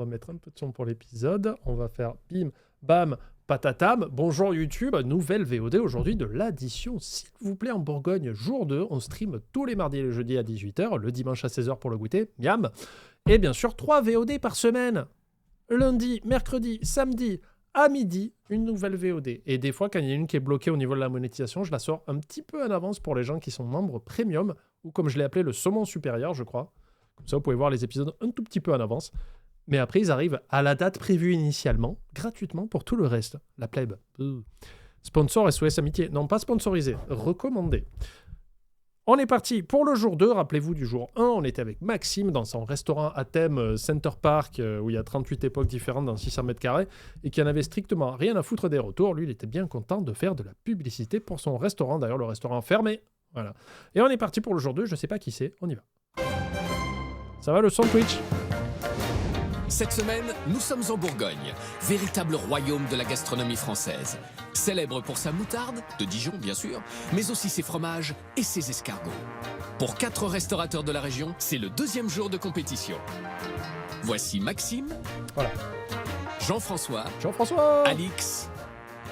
va mettre un peu de son pour l'épisode. On va faire bim, bam, patatam. Bonjour YouTube, nouvelle VOD aujourd'hui de l'addition, s'il vous plaît, en Bourgogne, jour 2. On stream tous les mardis et les jeudis à 18h, le dimanche à 16h pour le goûter. Miam. Et bien sûr, 3 VOD par semaine. Lundi, mercredi, samedi, à midi, une nouvelle VOD. Et des fois, quand il y a une qui est bloquée au niveau de la monétisation, je la sors un petit peu en avance pour les gens qui sont membres premium, ou comme je l'ai appelé, le saumon supérieur, je crois. Comme ça, vous pouvez voir les épisodes un tout petit peu en avance. Mais après, ils arrivent à la date prévue initialement, gratuitement pour tout le reste. La plèbe. Sponsor SOS Amitié. Non, pas sponsorisé. Recommandé. On est parti pour le jour 2. Rappelez-vous du jour 1, on était avec Maxime dans son restaurant à thème Center Park, où il y a 38 époques différentes dans 600 mètres carrés, et qui en avait strictement rien à foutre des retours. Lui, il était bien content de faire de la publicité pour son restaurant. D'ailleurs, le restaurant fermé. Voilà. Et on est parti pour le jour 2. Je sais pas qui c'est. On y va. Ça va le son Twitch? Cette semaine, nous sommes en Bourgogne, véritable royaume de la gastronomie française. Célèbre pour sa moutarde, de Dijon bien sûr, mais aussi ses fromages et ses escargots. Pour 4 restaurateurs de la région, c'est le 2e jour de compétition. Voici Maxime, Voilà. Jean-François, Alix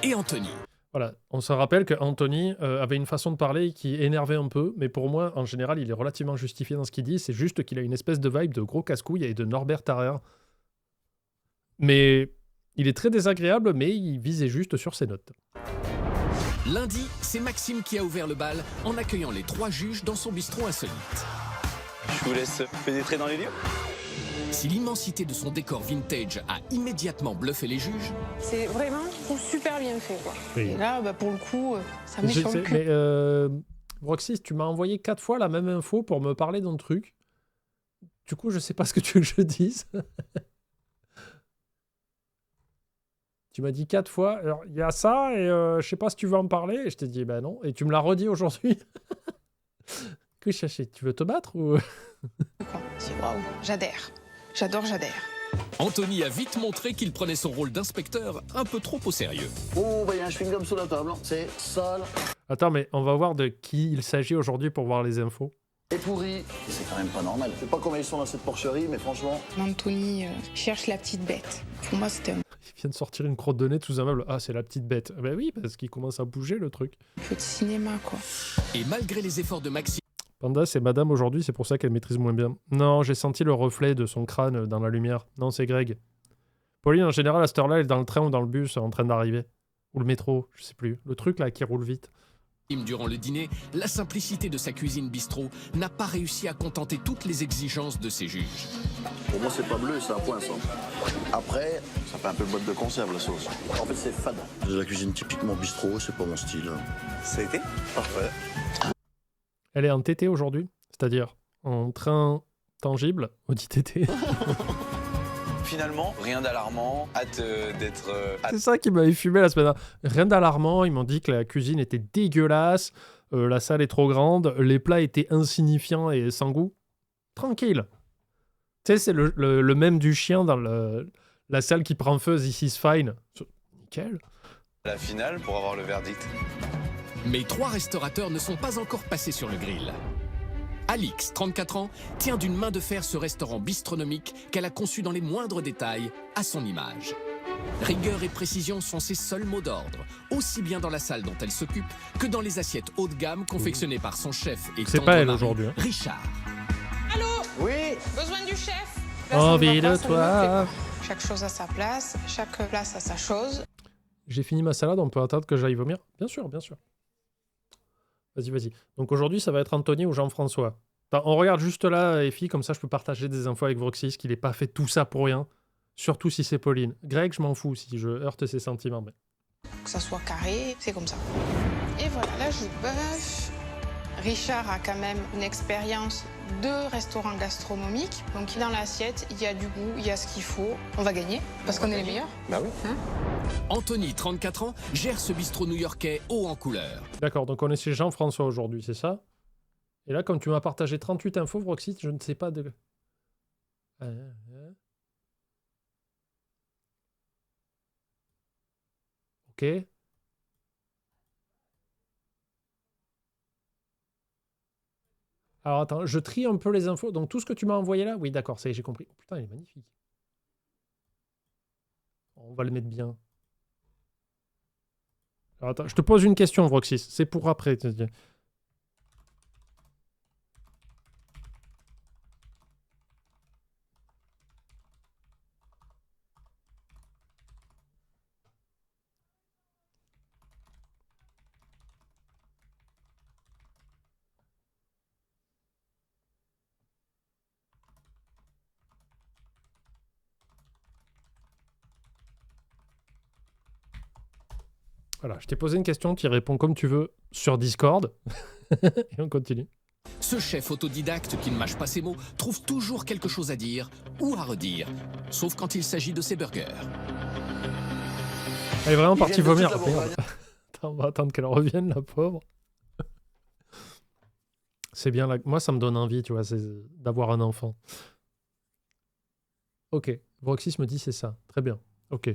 et Anthony. Voilà, on se rappelle que Anthony avait une façon de parler qui énervait un peu, mais pour moi, en général, il est relativement justifié dans ce qu'il dit. C'est juste qu'il a une espèce de vibe de gros casse-couille et de Norbert Tarrer. Mais il est très désagréable, mais il visait juste sur ses notes. Lundi, c'est Maxime qui a ouvert le bal en accueillant les 3 juges dans son bistrot insolite. Je vous laisse pénétrer dans les lieux. Si l'immensité de son décor vintage a immédiatement bluffé les juges, c'est vraiment, je trouve, super bien fait, quoi. Oui. Et là, pour le coup, ça met sur le cul. Mais Roxy, tu m'as envoyé 4 fois la même info pour me parler d'un truc. Du coup, je sais pas ce que tu veux que je dise. Tu m'as dit 4 fois, alors il y a ça, et je sais pas si tu veux en parler. Et je t'ai dit, ben non. Et tu me l'as redit aujourd'hui. Que chercher? Tu veux te battre ou... C'est waouh, j'adhère. J'adhère. Anthony a vite montré qu'il prenait son rôle d'inspecteur un peu trop au sérieux. Oh, bah, il y a un chewing-gum sous la table, hein. C'est sale Attends, mais on va voir de qui il s'agit aujourd'hui pour voir les infos. et pourri. C'est quand même pas normal. Je sais pas comment ils sont dans cette porcherie, mais franchement... Anthony cherche la petite bête. Pour moi, c'était un Il vient de sortir une crotte de nez sous un meuble. Ah, c'est la petite bête. Ben oui, parce qu'il commence à bouger le truc. peu de cinéma, quoi. Et malgré les efforts de Maxime, Panda, c'est madame aujourd'hui, c'est pour ça qu'elle maîtrise moins bien. Non, j'ai senti le reflet de son crâne dans la lumière. Non, c'est Greg. Pauline, en général, à cette heure-là, elle est dans le train ou dans le bus en train d'arriver. Ou le métro, je sais plus. Le truc là qui roule vite. durant le dîner, la simplicité de sa cuisine bistrot n'a pas réussi à contenter toutes les exigences de ses juges. Pour moi, c'est pas bleu, c'est un poinçon. Après, ça fait un peu boîte de conserve, la sauce. En fait, c'est fade. De la cuisine typiquement bistrot, c'est pas mon style. Ça a été parfait. Elle est en TT aujourd'hui, c'est-à-dire en train tangible, Audi TT. Finalement, rien d'alarmant. Hâte d'être... C'est ça qui m'avait fumé la semaine dernière. Rien d'alarmant, ils m'ont dit que la cuisine était dégueulasse, la salle est trop grande, les plats étaient insignifiants et sans goût. Tranquille. Tu sais, c'est le même du chien dans la salle qui prend feu, This is fine. Nickel. la finale pour avoir le verdict. Mais 3 restaurateurs ne sont pas encore passés sur le grill. Alix, 34 ans, tient d'une main de fer ce restaurant bistronomique qu'elle a conçu dans les moindres détails, à son image. Rigueur et précision sont ses seuls mots d'ordre, aussi bien dans la salle dont elle s'occupe que dans les assiettes haut de gamme confectionnées par son chef et C'est tendre pas elle mari, aujourd'hui, hein. Richard. Oui. Besoin du chef. Envie de toi. Chaque chose à sa place, chaque place a sa chose. J'ai fini ma salade, on peut attendre que j'aille vomir? Bien sûr, bien sûr. Vas-y. Donc aujourd'hui, ça va être Anthony ou Jean-François. Enfin, on regarde juste là, Effie, comme ça je peux partager des infos avec Vroxys, qu'il n'ait pas fait tout ça pour rien. Surtout si c'est Pauline. Greg, je m'en fous si je heurte ses sentiments. Mais... Que ça soit carré, c'est comme ça. Et voilà, là je bœuf. Richard a quand même une expérience de restaurant gastronomique. Donc dans l'assiette, il y a du goût, il y a ce qu'il faut. On va gagner, parce qu'on est les meilleurs. Bah oui. Anthony, 34 ans, gère ce bistrot new-yorkais haut en couleur. D'accord, donc on est chez Jean-François aujourd'hui, c'est ça? Et là, comme tu m'as partagé 38 infos, Vroxys, je ne sais pas de... Ok. Alors attends, je trie un peu les infos. Donc tout ce que tu m'as envoyé là, oui d'accord, ça y est, j'ai compris. Oh, putain, il est magnifique. On va le mettre bien. Alors, attends, je te pose une question, Vroxys. C'est pour après. Voilà, je t'ai posé une question, tu y réponds comme tu veux sur Discord. Et on continue. Ce chef autodidacte qui ne mâche pas ses mots trouve toujours quelque chose à dire ou à redire, sauf quand il s'agit de ses burgers. Elle est vraiment Ils partie viennent de vomir. toute la Merde. Attends, on va attendre qu'elle revienne, la pauvre. C'est bien là. Moi, ça me donne envie, tu vois, d'avoir un enfant. Ok, Vroxys me dit c'est ça. Très bien. Ok,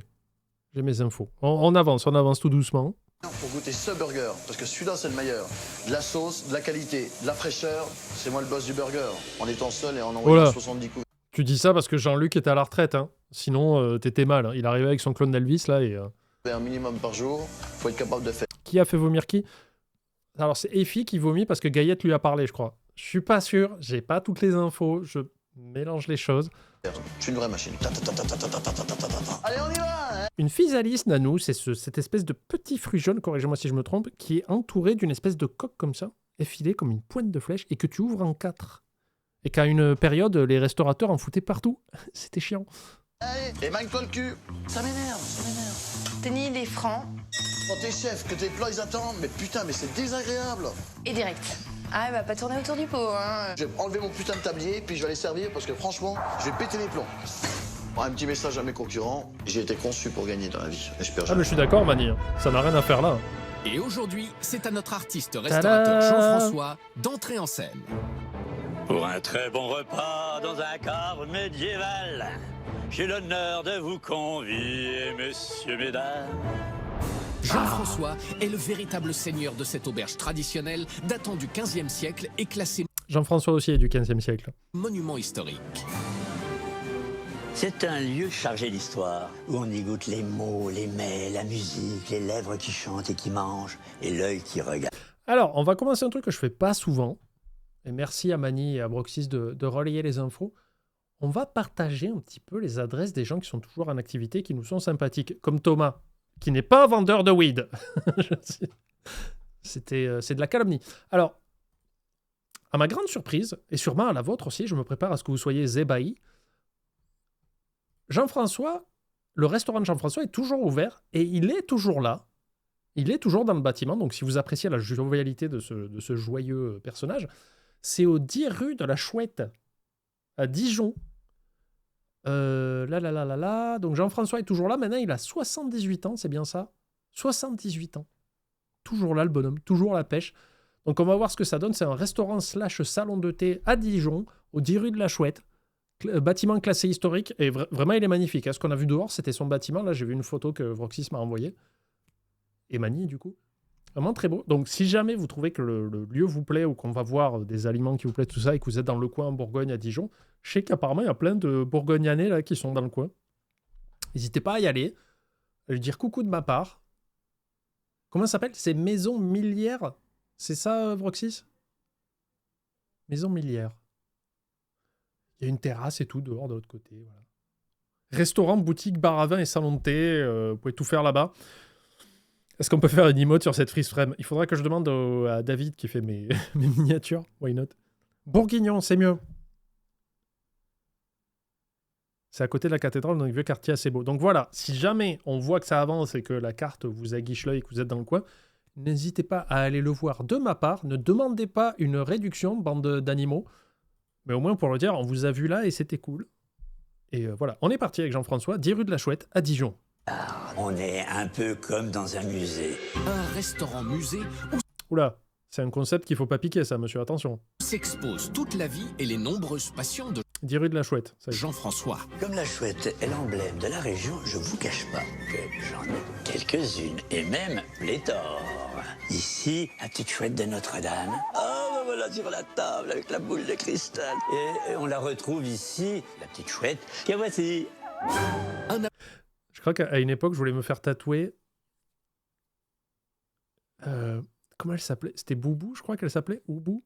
j'ai mes infos. On avance tout doucement. Pour goûter ce burger, parce que celui-là c'est le meilleur. De la sauce, de la qualité, de la fraîcheur, c'est moi le boss du burger. En étant seul et en envoyant Voilà. 70 coups. Tu dis ça parce que Jean-Luc est à la retraite, hein. Sinon, t'étais mal. Hein. Il arrivait avec son clone d'Elvis, là, et... Un minimum par jour, faut être capable de faire. Qui a fait vomir qui? Alors, c'est Effie qui vomit parce que Gaillette lui a parlé, je crois. Je suis pas sûr, j'ai pas toutes les infos, je mélange les choses. C'est une vraie machine. Allez, on y va hein. Une physalis, Nanou, c'est cette espèce de petit fruit jaune, corrigez-moi si je me trompe, qui est entouré d'une espèce de coque comme ça, effilée comme une pointe de flèche, et que tu ouvres en 4. Et qu'à une période, les restaurateurs en foutaient partout. C'était chiant. Allez, et manque-toi le cul. Ça m'énerve, ça m'énerve. Tennis, il est franc Quand t'es chef, que tes plats ils attendent, mais putain, mais c'est désagréable. et direct. Ah, il va pas tourner autour du pot, hein. Je vais enlever mon putain de tablier, puis je vais aller servir parce que franchement, je vais péter les plombs. Bon, un petit message à mes concurrents, j'ai été conçu pour gagner dans la vie. J'espère Ah, jamais. mais je suis d'accord, Mani. Ça n'a rien à faire là. Et aujourd'hui, c'est à notre artiste restaurateur Jean-François d'entrer en scène. Pour un très bon repas dans un cadre médiéval, j'ai l'honneur de vous convier, messieurs, mesdames. Jean-François est le véritable seigneur de cette auberge traditionnelle datant du XVe siècle et classée Jean-François aussi est du 15e siècle. monument historique. C'est un lieu chargé d'histoire, où on y goûte les mots, les mets, la musique, les lèvres qui chantent et qui mangent, et l'œil qui regarde. Alors, on va commencer un truc que je fais pas souvent. Et merci à Mani et à Broxys de relayer les infos. On va partager un petit peu les adresses des gens qui sont toujours en activité, qui nous sont sympathiques. Comme Thomas, qui n'est pas vendeur de weed. C'est de la calomnie. Alors, à ma grande surprise, et sûrement à la vôtre aussi, je me prépare à ce que vous soyez ébahis, Jean-François, le restaurant de Jean-François est toujours ouvert et il est toujours là. Il est toujours dans le bâtiment. Donc, si vous appréciez la jovialité de ce joyeux personnage, c'est au 10 rue de la Chouette, à Dijon. Donc, Jean-François est toujours là. Maintenant, il a 78 ans, c'est bien ça? 78 ans. Toujours là, le bonhomme. Toujours la pêche. Donc, on va voir ce que ça donne. C'est un restaurant / salon de thé à Dijon, au 10 rue de la Chouette. Bâtiment classé historique. Et vraiment, il est magnifique. Ce qu'on a vu dehors, c'était son bâtiment. Là, j'ai vu une photo que Vroxys m'a envoyée. Et Mani, du coup. Vraiment très beau. Donc, si jamais vous trouvez que le lieu vous plaît ou qu'on va voir des aliments qui vous plaisent, tout ça, et que vous êtes dans le coin en Bourgogne, à Dijon, je sais qu'apparemment, il y a plein de Bourgognanais là, qui sont dans le coin. N'hésitez pas à y aller. À lui dire coucou de ma part. Comment ça s'appelle? C'est Maison Millière. C'est ça, Vroxys? Maison Millière. Il y a une terrasse et tout dehors de l'autre côté. Voilà. Restaurant, boutique, bar à vin et salon de thé. Vous pouvez tout faire là-bas. Est-ce qu'on peut faire une emote sur cette freeze frame? Il faudra que je demande à David qui fait mes miniatures. Why not? Bourguignon, c'est mieux. C'est à côté de la cathédrale, dans un vieux quartier assez beau. Donc voilà, si jamais on voit que ça avance et que la carte vous aguiche l'œil et que vous êtes dans le coin, n'hésitez pas à aller le voir de ma part. Ne demandez pas une réduction, bande d'animaux. Mais au moins pour le dire, on vous a vu là et c'était cool. Et voilà, on est parti avec Jean-François, 10 rue de la Chouette, à Dijon. On est un peu comme dans un musée. Un restaurant-musée où Oula, c'est un concept qu'il faut pas piquer ça, monsieur, attention. s'expose toute la vie et les nombreuses passions de 10 rue de la Chouette, ça y est. Jean-François. Comme la chouette est l'emblème de la région, je vous cache pas que j'en ai quelques-unes, et même pléthore. Ici, la petite chouette de Notre-Dame. Oh, ben voilà sur la table avec la boule de cristal. Et on la retrouve ici, la petite chouette, que voici. crois qu'à une époque, je voulais me faire tatouer. Comment elle s'appelait? C'était Boubou, je crois qu'elle s'appelait. Oubou.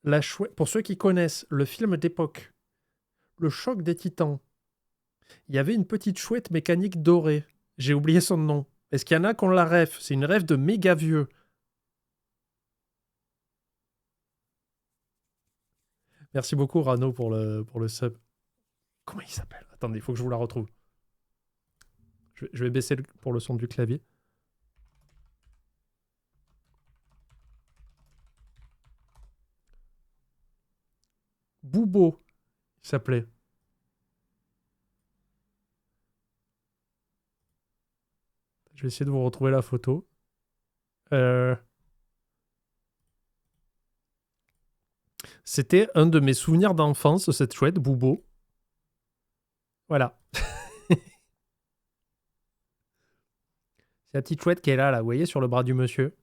La chouette. Pour ceux qui connaissent le film d'époque, Le Choc des Titans, il y avait une petite chouette mécanique dorée. J'ai oublié son nom. Est-ce qu'il y en a qu'on la ref? C'est une ref de méga vieux. Merci beaucoup, Rano, pour le sub. Comment il s'appelle? Attendez, il faut que je vous la retrouve. Je vais baisser pour le son du clavier. Boubo, il s'appelait. Je vais essayer de vous retrouver la photo. C'était un de mes souvenirs d'enfance, cette chouette, Boubo. Voilà. C'est la petite chouette qui est là, vous voyez, sur le bras du monsieur.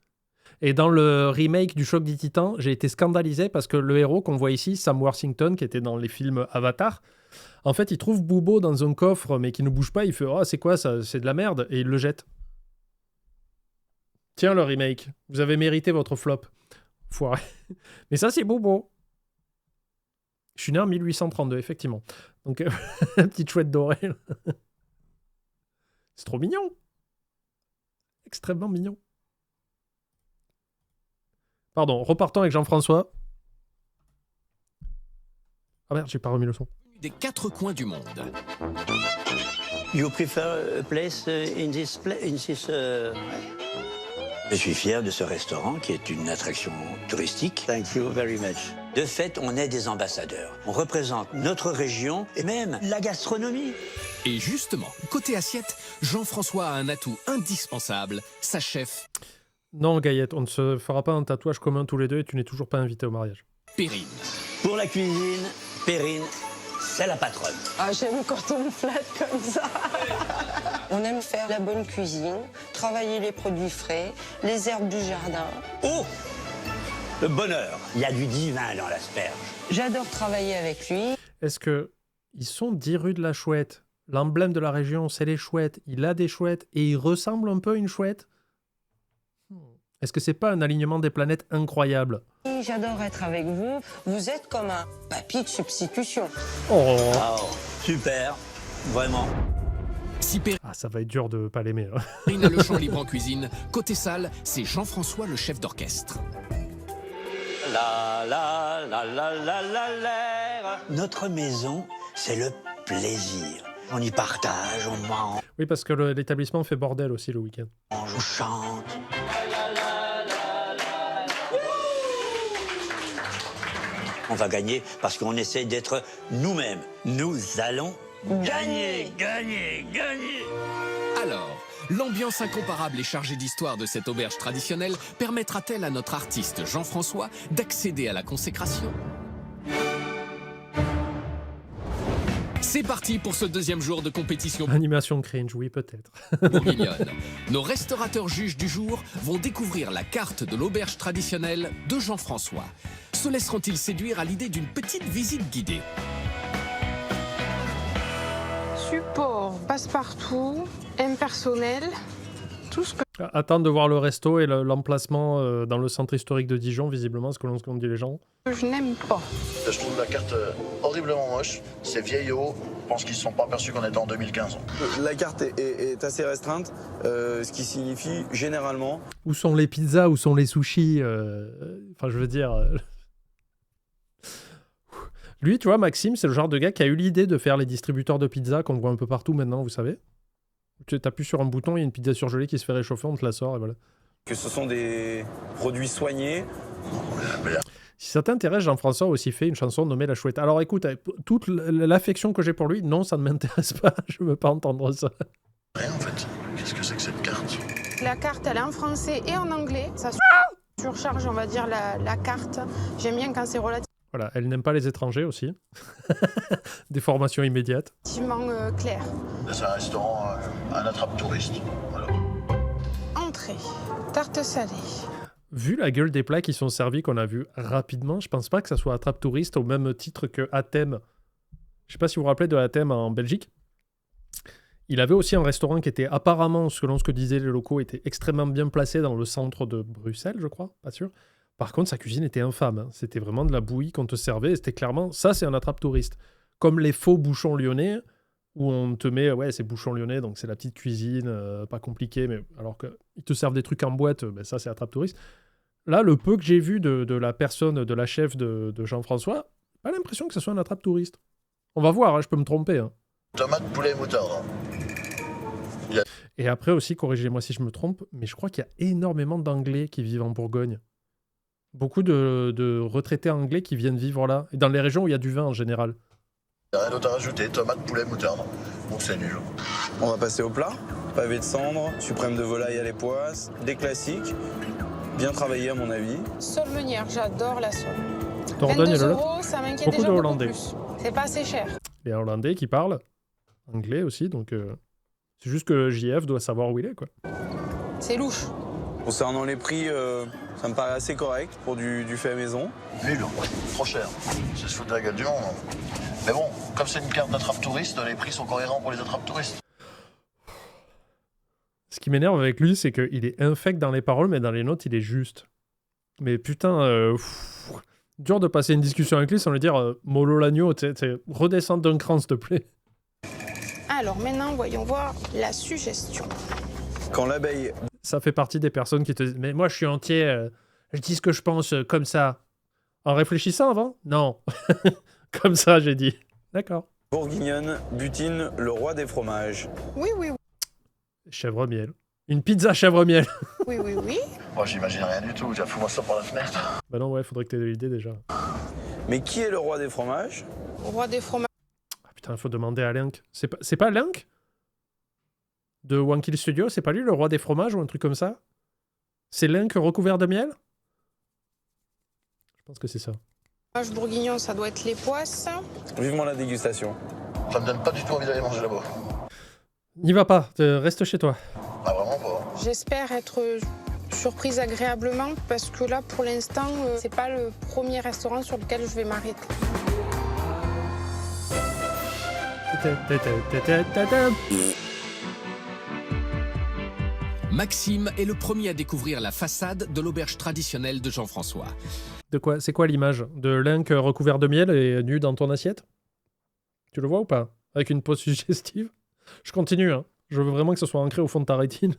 Et dans le remake du Choc des Titans, j'ai été scandalisé parce que le héros qu'on voit ici, Sam Worthington, qui était dans les films Avatar, en fait, il trouve Boubo dans un coffre, mais qui ne bouge pas. Il fait « Oh, c'est quoi ça? C'est de la merde !» Et il le jette. Tiens, le remake. Vous avez mérité votre flop. Foiré. Mais ça, c'est Boubo. Je suis né en 1832, effectivement. Donc, la petite chouette dorée. C'est trop mignon. Extrêmement mignon. Pardon, repartons avec Jean-François. Ah merde, j'ai pas remis le son. Des quatre coins du monde. You prefer a place in this Je suis fier de ce restaurant qui est une attraction touristique. Thank you very much. De fait, on est des ambassadeurs. On représente notre région et même la gastronomie. Et justement, côté assiette, Jean-François a un atout indispensable, sa chef Non, Gaillette, on ne se fera pas un tatouage commun tous les deux et tu n'es toujours pas invité au mariage. Perrine. Pour la cuisine, Perrine, c'est la patronne. Ah, j'aime quand on me flatte comme ça. On aime faire la bonne cuisine, travailler les produits frais, les herbes du jardin. Oh, le bonheur. Il y a du divin dans l'asperge. J'adore travailler avec lui. Est-ce que ils sont 10 rue de la Chouette? L'emblème de la région, c'est les chouettes. Il a des chouettes et il ressemble un peu à une chouette. Est-ce que c'est pas un alignement des planètes incroyable? J'adore être avec vous. Vous êtes comme un papy de substitution. Oh, Super, vraiment. Si Perrine ah, ça va être dur de pas l'aimer. Hein. a le champ libre en cuisine, côté salle, c'est Jean-François le chef d'orchestre. La la la la la la la. Notre maison, c'est le plaisir. On y partage, on mange, Oui, parce que l'établissement fait bordel aussi le week-end. on chante. On va gagner parce qu'on essaie d'être nous-mêmes. Nous allons gagner, gagner, gagner. Alors, l'ambiance incomparable et chargée d'histoire de cette auberge traditionnelle permettra-t-elle à notre artiste Jean-François d'accéder à la consécration? C'est parti pour ce deuxième jour de compétition Animation cringe, oui, peut-être. bourguignonne. Nos restaurateurs juges du jour vont découvrir la carte de l'auberge traditionnelle de Jean-François. Se laisseront-ils séduire à l'idée d'une petite visite guidée? Support, passe-partout, impersonnel, tout ce que Attendre de voir le resto et l'emplacement dans le centre historique de Dijon, visiblement, ce que l'on dit les gens. je n'aime pas. Je trouve la carte horriblement moche. C'est vieillot. Je pense qu'ils ne se sont pas aperçus qu'on était en 2015. La carte est assez restreinte, ce qui signifie généralement... Où sont les pizzas? Où sont les sushis? Enfin, je veux dire... Lui, tu vois, Maxime, c'est le genre de gars qui a eu l'idée de faire les distributeurs de pizza qu'on voit un peu partout maintenant, vous savez. Tu appuies sur un bouton, il y a une pizza surgelée qui se fait réchauffer, on te la sort et voilà. Que ce sont des produits soignés. Si ça t'intéresse, Jean-François a aussi fait une chanson nommée La Chouette. Alors écoute, avec toute l'affection que j'ai pour lui, non, ça ne m'intéresse pas, je ne veux pas entendre ça. Rien en fait. Qu'est-ce que c'est que cette carte? La carte, elle est en français et en anglais. Ça surcharge, on va dire, la carte. J'aime bien quand c'est Voilà, elle n'aime pas les étrangers aussi. Des formations immédiates. relativement clair. C'est un restaurant, un attrape-touriste. Voilà. Entrée, tarte salée. Vu la gueule des plats qui sont servis qu'on a vu rapidement, je pense pas que ça soit attrape-touriste au même titre que Athème. Je sais pas si vous vous rappelez de Athème en Belgique. Il avait aussi un restaurant qui était apparemment, selon ce que disaient les locaux, était extrêmement bien placé dans le centre de Bruxelles, je crois, pas sûr. Par contre, sa cuisine était infâme. Hein. C'était vraiment de la bouillie qu'on te servait. Et c'était clairement, ça, c'est un attrape-touriste. Comme les faux bouchons lyonnais, où on te met, ouais, c'est bouchons lyonnais, donc c'est la petite cuisine, pas compliquée, mais alors qu'ils te servent des trucs en boîte, ben ça, c'est attrape-touriste. Là, le peu que j'ai vu de la personne, de la chef de Jean-François, pas l'impression que ce soit un attrape-touriste. On va voir, hein, je peux me tromper. Hein. Tomate, poulet, moutarde. Et après aussi, corrigez-moi si je me trompe, mais je crois qu'il y a énormément d'Anglais qui vivent en Bourgogne. Beaucoup de retraités anglais qui viennent vivre là. Et dans les régions où il y a du vin en général. Rien d'autre à rajouter, tomate, poulet, moutarde. Bon, c'est nul. On va passer au plat. Pavé de cendre, suprême de volaille à l'époisse, des classiques. Bien travaillé à mon avis. Sole meunière, j'adore la sole. Dordogne et 22 le Lot. €, ça m'inquiète Beaucoup déjà de beaucoup Hollandais. plus. C'est pas assez cher. Les Hollandais qui parlent anglais aussi, donc c'est juste que JF doit savoir où il est, quoi. C'est louche. Concernant les prix, ça me paraît assez correct pour du fait maison. Nul, trop cher. C'est se foutre de la gueule du monde. Mais bon, comme c'est une carte d'attrape-touriste, les prix sont cohérents pour les attrape-touristes. Ce qui m'énerve avec lui, c'est qu'il est infect dans les paroles, mais dans les notes, il est juste. Mais putain, dur de passer une discussion avec lui sans lui dire mollo l'agneau, redescends d'un cran, s'il te plaît. Alors maintenant, voyons voir la suggestion. Quand l'abeille... Ça fait partie des personnes qui te disent « Mais moi, je suis entier, je dis ce que je pense comme ça. » En réfléchissant avant ? Non. Comme ça, j'ai dit. D'accord. bourguignonne butine le roi des fromages. Oui, oui, Chèvre miel. Une pizza chèvre miel. oui, oui, oui. Moi, j'imagine rien du tout. Fous-moi ça par la fenêtre. Bah non, ouais, faudrait que t'aies de l'idée déjà. Mais qui est le roi des fromages? Roi des fromages. Ah, putain, il faut demander à Link. C'est pas Link de One Kill Studio? C'est pas lui le roi des fromages ou un truc comme ça? C'est Link recouvert de miel? Je pense que c'est ça. Fromage bourguignon, ça doit être les poisses. Vivement la dégustation. Ça me donne pas du tout envie d'aller manger là-bas. N'y va pas, reste chez toi. Ah, vraiment pas. J'espère être surprise agréablement parce que là, pour l'instant, c'est pas le premier restaurant sur lequel je vais m'arrêter. Maxime est le premier à découvrir la façade de l'auberge traditionnelle de Jean-François. De quoi? C'est quoi l'image? De Link recouvert de miel et nu dans ton assiette? Tu le vois ou pas? Avec une pose suggestive? Je continue, hein. Je veux vraiment que ce soit ancré au fond de ta rétine.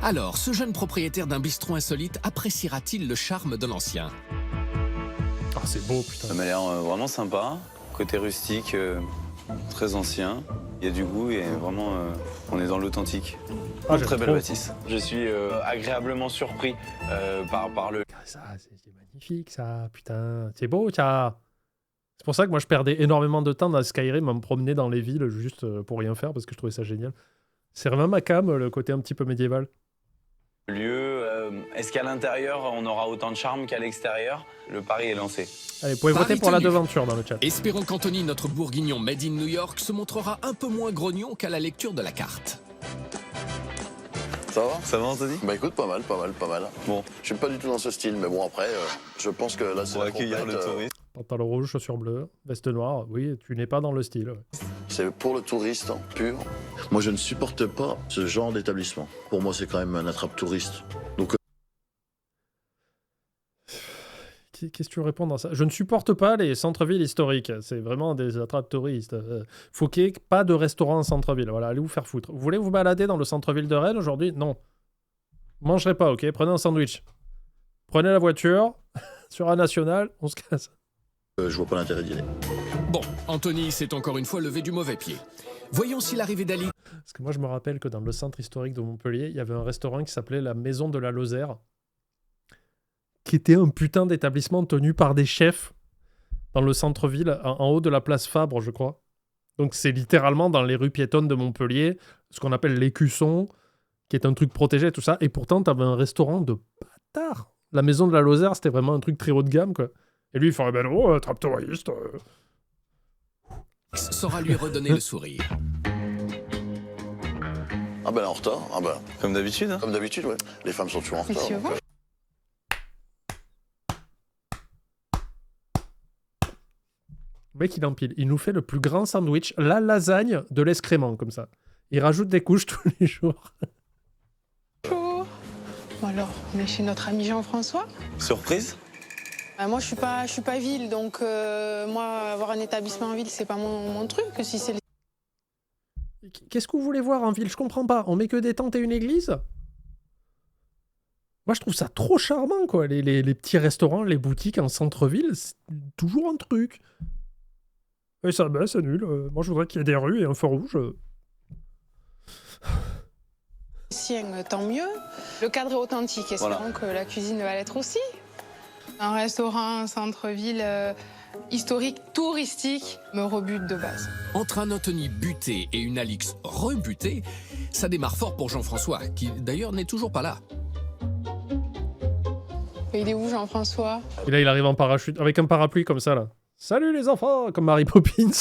Alors, ce jeune propriétaire d'un bistrot insolite appréciera-t-il le charme de l'ancien? Ah, c'est beau, putain. Ça m'a l'air vraiment sympa. Côté rustique, très ancien. Il y a du goût et vraiment, on est dans l'authentique. Ah, j'aime très belle trop. bâtisse. Je suis agréablement surpris par le... Ah, ça, c'est magnifique, ça, putain. C'est beau, ça. C'est pour ça que moi, je perdais énormément de temps dans Skyrim à me promener dans les villes juste pour rien faire parce que je trouvais ça génial. C'est vraiment ma cam, le côté un petit peu médiéval. lieu. Est-ce qu'à l'intérieur, on aura autant de charme qu'à l'extérieur? Le pari est lancé. Allez, vous pouvez Paris voter pour la tenu. devanture dans le chat. Espérons qu'Anthony, notre bourguignon made in New York, se montrera un peu moins grognon qu'à la lecture de la carte. Ça va? Ça va, Anthony? Bah écoute, pas mal. Bon, Je suis pas du tout dans ce style, mais bon, après, je pense que là, c'est pour la accueillir complète, le touriste. Pantalon rouge, chaussures bleues, veste noire. Oui, tu n'es pas dans le style. Ouais. c'est pour le touriste, hein, pur. Moi, je ne supporte pas ce genre d'établissement. Pour moi, c'est quand même un attrape-touriste. Donc, Qu'est-ce que tu réponds dans ça? Je ne supporte pas les centres-villes historiques. C'est vraiment des attrapes touristes. Faut qu'il n'y ait pas de restaurant en centre-ville. Voilà, allez vous faire foutre. Vous voulez vous balader dans le centre-ville de Rennes aujourd'hui? Non. Vous mangerez pas, ok? Prenez un sandwich. Prenez la voiture sur un national, on se casse. je vois pas l'intérêt d'y aller. Bon, Anthony s'est encore une fois levé du mauvais pied. Voyons si l'arrivée d'Ali... Parce que moi, je me rappelle que dans le centre historique de Montpellier, il y avait un restaurant qui s'appelait la Maison de la Lozère, qui était un putain d'établissement tenu par des chefs dans le centre-ville, en haut de la place Fabre, je crois. Donc c'est littéralement dans les rues piétonnes de Montpellier, ce qu'on appelle l'écusson, qui est un truc protégé, tout ça. Et pourtant, t'avais un restaurant de bâtard. La Maison de la Lozère, c'était vraiment un truc très haut de gamme, quoi. Et lui, il ferait, ben non, attrape touriste. saura lui redonner le sourire. Ah ben, en retard. Ah ben, Comme d'habitude, hein? comme d'habitude, ouais. Les femmes sont toujours en retard. tu donc, vois Le mec, il empile. Il nous fait le plus grand sandwich, la lasagne de l'escrément, comme ça. Il rajoute des couches tous les jours. Bonjour. Bon alors, on est chez notre ami Jean-François. Surprise? Moi, je suis pas ville, donc moi, avoir un établissement en ville, c'est pas mon truc. Si c'est Qu'est-ce que vous voulez voir en ville? Je comprends pas. On met que des tentes et une église? Moi, je trouve ça trop charmant, quoi. Les petits restaurants, les boutiques en centre-ville, c'est toujours un truc. Et ça, ben, c'est nul. Moi, je voudrais qu'il y ait des rues et un feu rouge. sien, tant mieux. Le cadre est authentique, espérons que la cuisine va l'être aussi. Un restaurant centre-ville historique, touristique, me rebute de base. Entre un Anthony buté et une Alix rebutée, ça démarre fort pour Jean-François, qui d'ailleurs n'est toujours pas là. Et il est où, Jean-François? Et là, il arrive en parachute, avec un parapluie comme ça, là. Salut les enfants, comme Mary Poppins.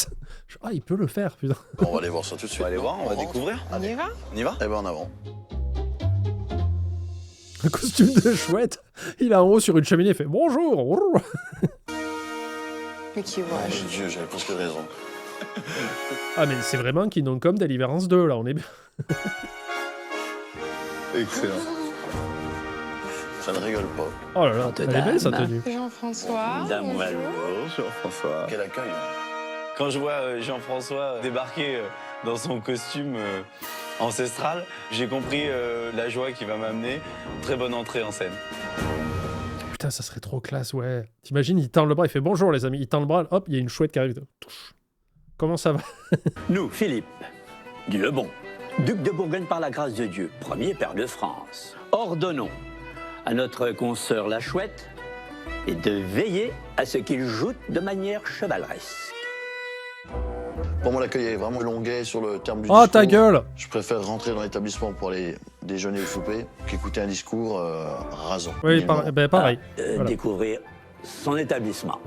Ah, il peut le faire, putain. On va aller voir ça tout de suite. On va aller voir, on va découvrir. On y va? On y va? Eh ben en avant. Un costume de chouette. Il est en haut sur une cheminée, il fait bonjour. Mais qui voit? Mon Dieu, j'avais presque raison. Ah, mais c'est vraiment Kingdom Come Deliverance 2, là, on est bien. Excellent. Ça ne rigole pas. Oh là là, elle est belle sa tenue. Jean-François. Jean-François. Quel accueil. Quand je vois Jean-François débarquer dans son costume ancestral, j'ai compris la joie qui va m'amener. Très bonne entrée en scène. Putain, ça serait trop classe, ouais. T'imagines, il tend le bras, il fait bonjour les amis. Il tend le bras, hop, il y a une chouette qui arrive. Touche. Comment ça va? Nous, Philippe, du Lebon, duc de Bourgogne par la grâce de Dieu, premier pair de France, ordonnons à notre consoeur la Chouette et de veiller à ce qu'il joute de manière chevaleresque. Pour moi, l'accueil est vraiment longuet sur le terme du Oh, discours. ta gueule! Je préfère rentrer dans l'établissement pour aller déjeuner ou souper qu'écouter un discours rasant. Oui, Nullement. ben, pareil. Voilà. Découvrir son établissement.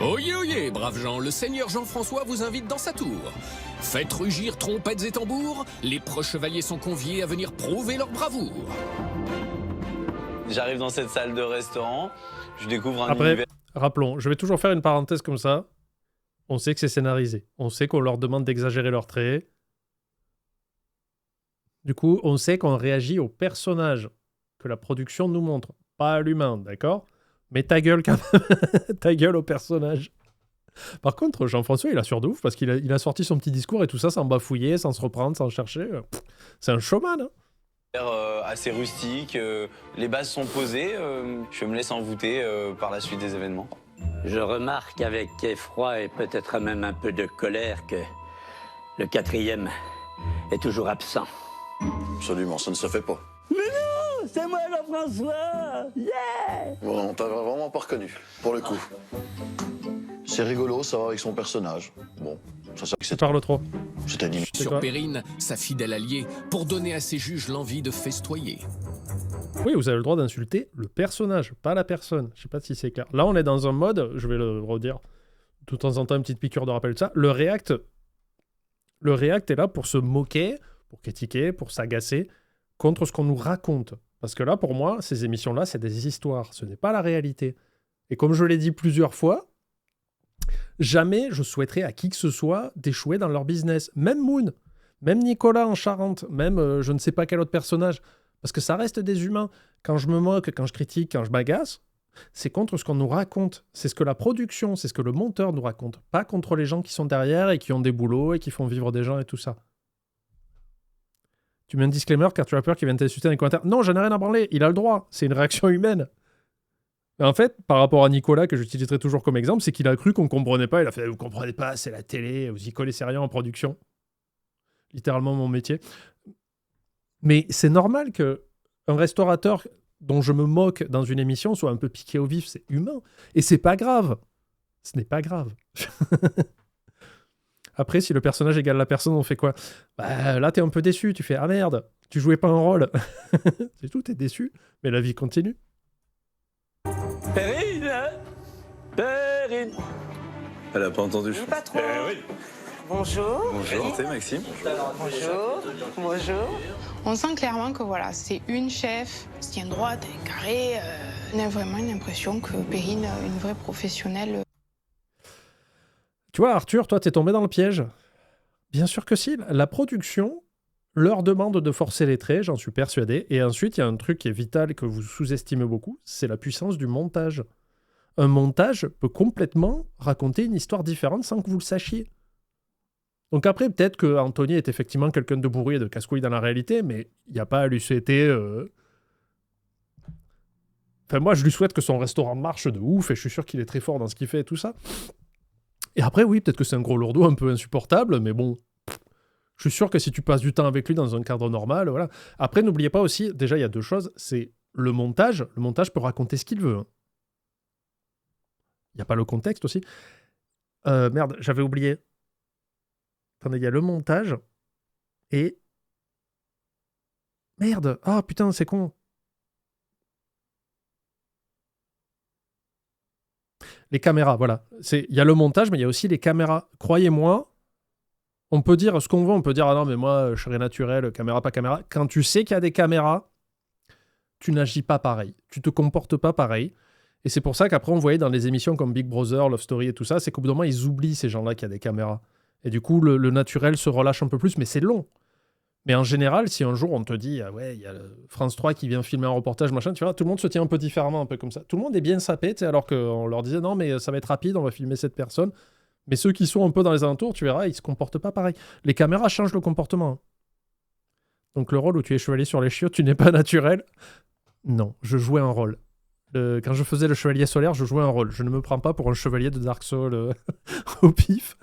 Oyez, oyez, braves gens, le seigneur Jean-François vous invite dans sa tour. Faites rugir trompettes et tambours, les proches chevaliers sont conviés à venir prouver leur bravoure. J'arrive dans cette salle de restaurant, je découvre un Après, univers. rappelons, je vais toujours faire une parenthèse comme ça. On sait que c'est scénarisé. On sait qu'on leur demande d'exagérer leurs traits. Du coup, on sait qu'on réagit au personnage que la production nous montre, pas à l'humain, d'accord? Mais ta gueule quand même. Ta gueule au personnage. Par contre, Jean-François, il assure de ouf parce qu'il a sorti son petit discours et tout ça sans bafouiller, sans se reprendre, sans chercher. C'est un showman, hein. Assez rustique, les bases sont posées, je me laisse envoûter par la suite des événements. Je remarque avec effroi et peut-être même un peu de colère que le quatrième est toujours absent. Absolument, ça ne se fait pas. Mais non, c'est moi Jean-François. Yeah! Bon, on t'a vraiment pas reconnu, pour le coup. C'est rigolo, ça va avec son personnage. Bon, ça Tu parles trop. c'est animé. C'est Sur quoi? Perrine, sa fidèle alliée, pour donner à ses juges l'envie de festoyer. Oui, vous avez le droit d'insulter le personnage, pas la personne. Je sais pas si c'est clair. Là, on est dans un mode, je vais le redire, de temps en temps, une petite piqûre de rappel de ça. Le React est là pour se moquer, pour critiquer, pour s'agacer contre ce qu'on nous raconte. Parce que là, pour moi, ces émissions-là, c'est des histoires. Ce n'est pas la réalité. Et comme je l'ai dit plusieurs fois, jamais je souhaiterais à qui que ce soit d'échouer dans leur business. Même Moon, même Nicolas en Charente, même je ne sais pas quel autre personnage. Parce que ça reste des humains. Quand je me moque, quand je critique, quand je m'agace, c'est contre ce qu'on nous raconte. C'est ce que la production, c'est ce que le monteur nous raconte. Pas contre les gens qui sont derrière et qui ont des boulots et qui font vivre des gens et tout ça. Tu mets un disclaimer car tu as peur qu'il vienne t'insulter dans les commentaires. Non, j'en ai rien à branler. Il a le droit. C'est une réaction humaine. Et en fait, par rapport à Nicolas, que j'utiliserai toujours comme exemple, c'est qu'il a cru qu'on ne comprenait pas. Il a fait « Vous comprenez pas, c'est la télé. Vous y connaissez rien en production. » Littéralement mon métier. Mais c'est normal qu'un restaurateur dont je me moque dans une émission soit un peu piqué au vif. C'est humain. Et c'est pas grave. Ce n'est pas grave. Après, si le personnage égale la personne, on fait quoi? Bah, là, t'es un peu déçu. Tu fais « Ah merde, tu jouais pas un rôle. » C'est tout, t'es déçu. Mais la vie continue. Perrine! Perrine! Elle a pas entendu. Oui, patron. Oui. Bonjour. Bonjour, c'est Maxime. Bonjour. Bonjour. On sent clairement que voilà, c'est une chef, se tient droite, elle est carrée. On a vraiment une impression que Perrine, une vraie professionnelle. Tu vois, Arthur, toi, t'es tombé dans le piège. Bien sûr que si. La production leur demande de forcer les traits, j'en suis persuadé. Et ensuite, il y a un truc qui est vital et que vous sous-estimez beaucoup, c'est la puissance du montage. Un montage peut complètement raconter une histoire différente sans que vous le sachiez. Donc après, peut-être que Anthony est effectivement quelqu'un de bourré et de casse-couille dans la réalité, mais il n'y a pas à lui souhaiter... Enfin, moi, je lui souhaite que son restaurant marche de ouf, et je suis sûr qu'il est très fort dans ce qu'il fait et tout ça. Et après, oui, peut-être que c'est un gros lourdeau un peu insupportable, mais bon... Je suis sûr que si tu passes du temps avec lui dans un cadre normal, voilà. Après, n'oubliez pas aussi, déjà, il y a deux choses, c'est le montage. Le montage peut raconter ce qu'il veut. Hein. Il n'y a pas le contexte aussi. Merde, j'avais oublié. Attendez, il y a le montage et... Merde, ah putain, c'est con. Les caméras, voilà. Il y a le montage, mais il y a aussi les caméras. Croyez-moi, on peut dire ce qu'on veut, on peut dire « Ah non, mais moi, je serais naturel, caméra, pas caméra ». Quand tu sais qu'il y a des caméras, tu n'agis pas pareil. Tu te comportes pas pareil. Et c'est pour ça qu'après, on voyait dans les émissions comme Big Brother, Love Story et tout ça, c'est qu'au bout d'un moment, ils oublient ces gens-là qu'il y a des caméras. Et du coup, le naturel se relâche un peu plus, mais c'est long. Mais en général, si un jour on te dit « Ah ouais, il y a France 3 qui vient filmer un reportage, machin », tu vois, tout le monde se tient un peu différemment, un peu comme ça. Tout le monde est bien sapé, alors qu'on leur disait « Non, mais ça va être rapide, on va filmer cette personne ». Mais ceux qui sont un peu dans les alentours, tu verras, ils se comportent pas pareil. Les caméras changent le comportement. Donc le rôle où tu es chevalier sur les chiottes, tu n'es pas naturel. Non, je jouais un rôle. Quand je faisais le chevalier solaire, je jouais un rôle. Je ne me prends pas pour un chevalier de Dark Souls au pif.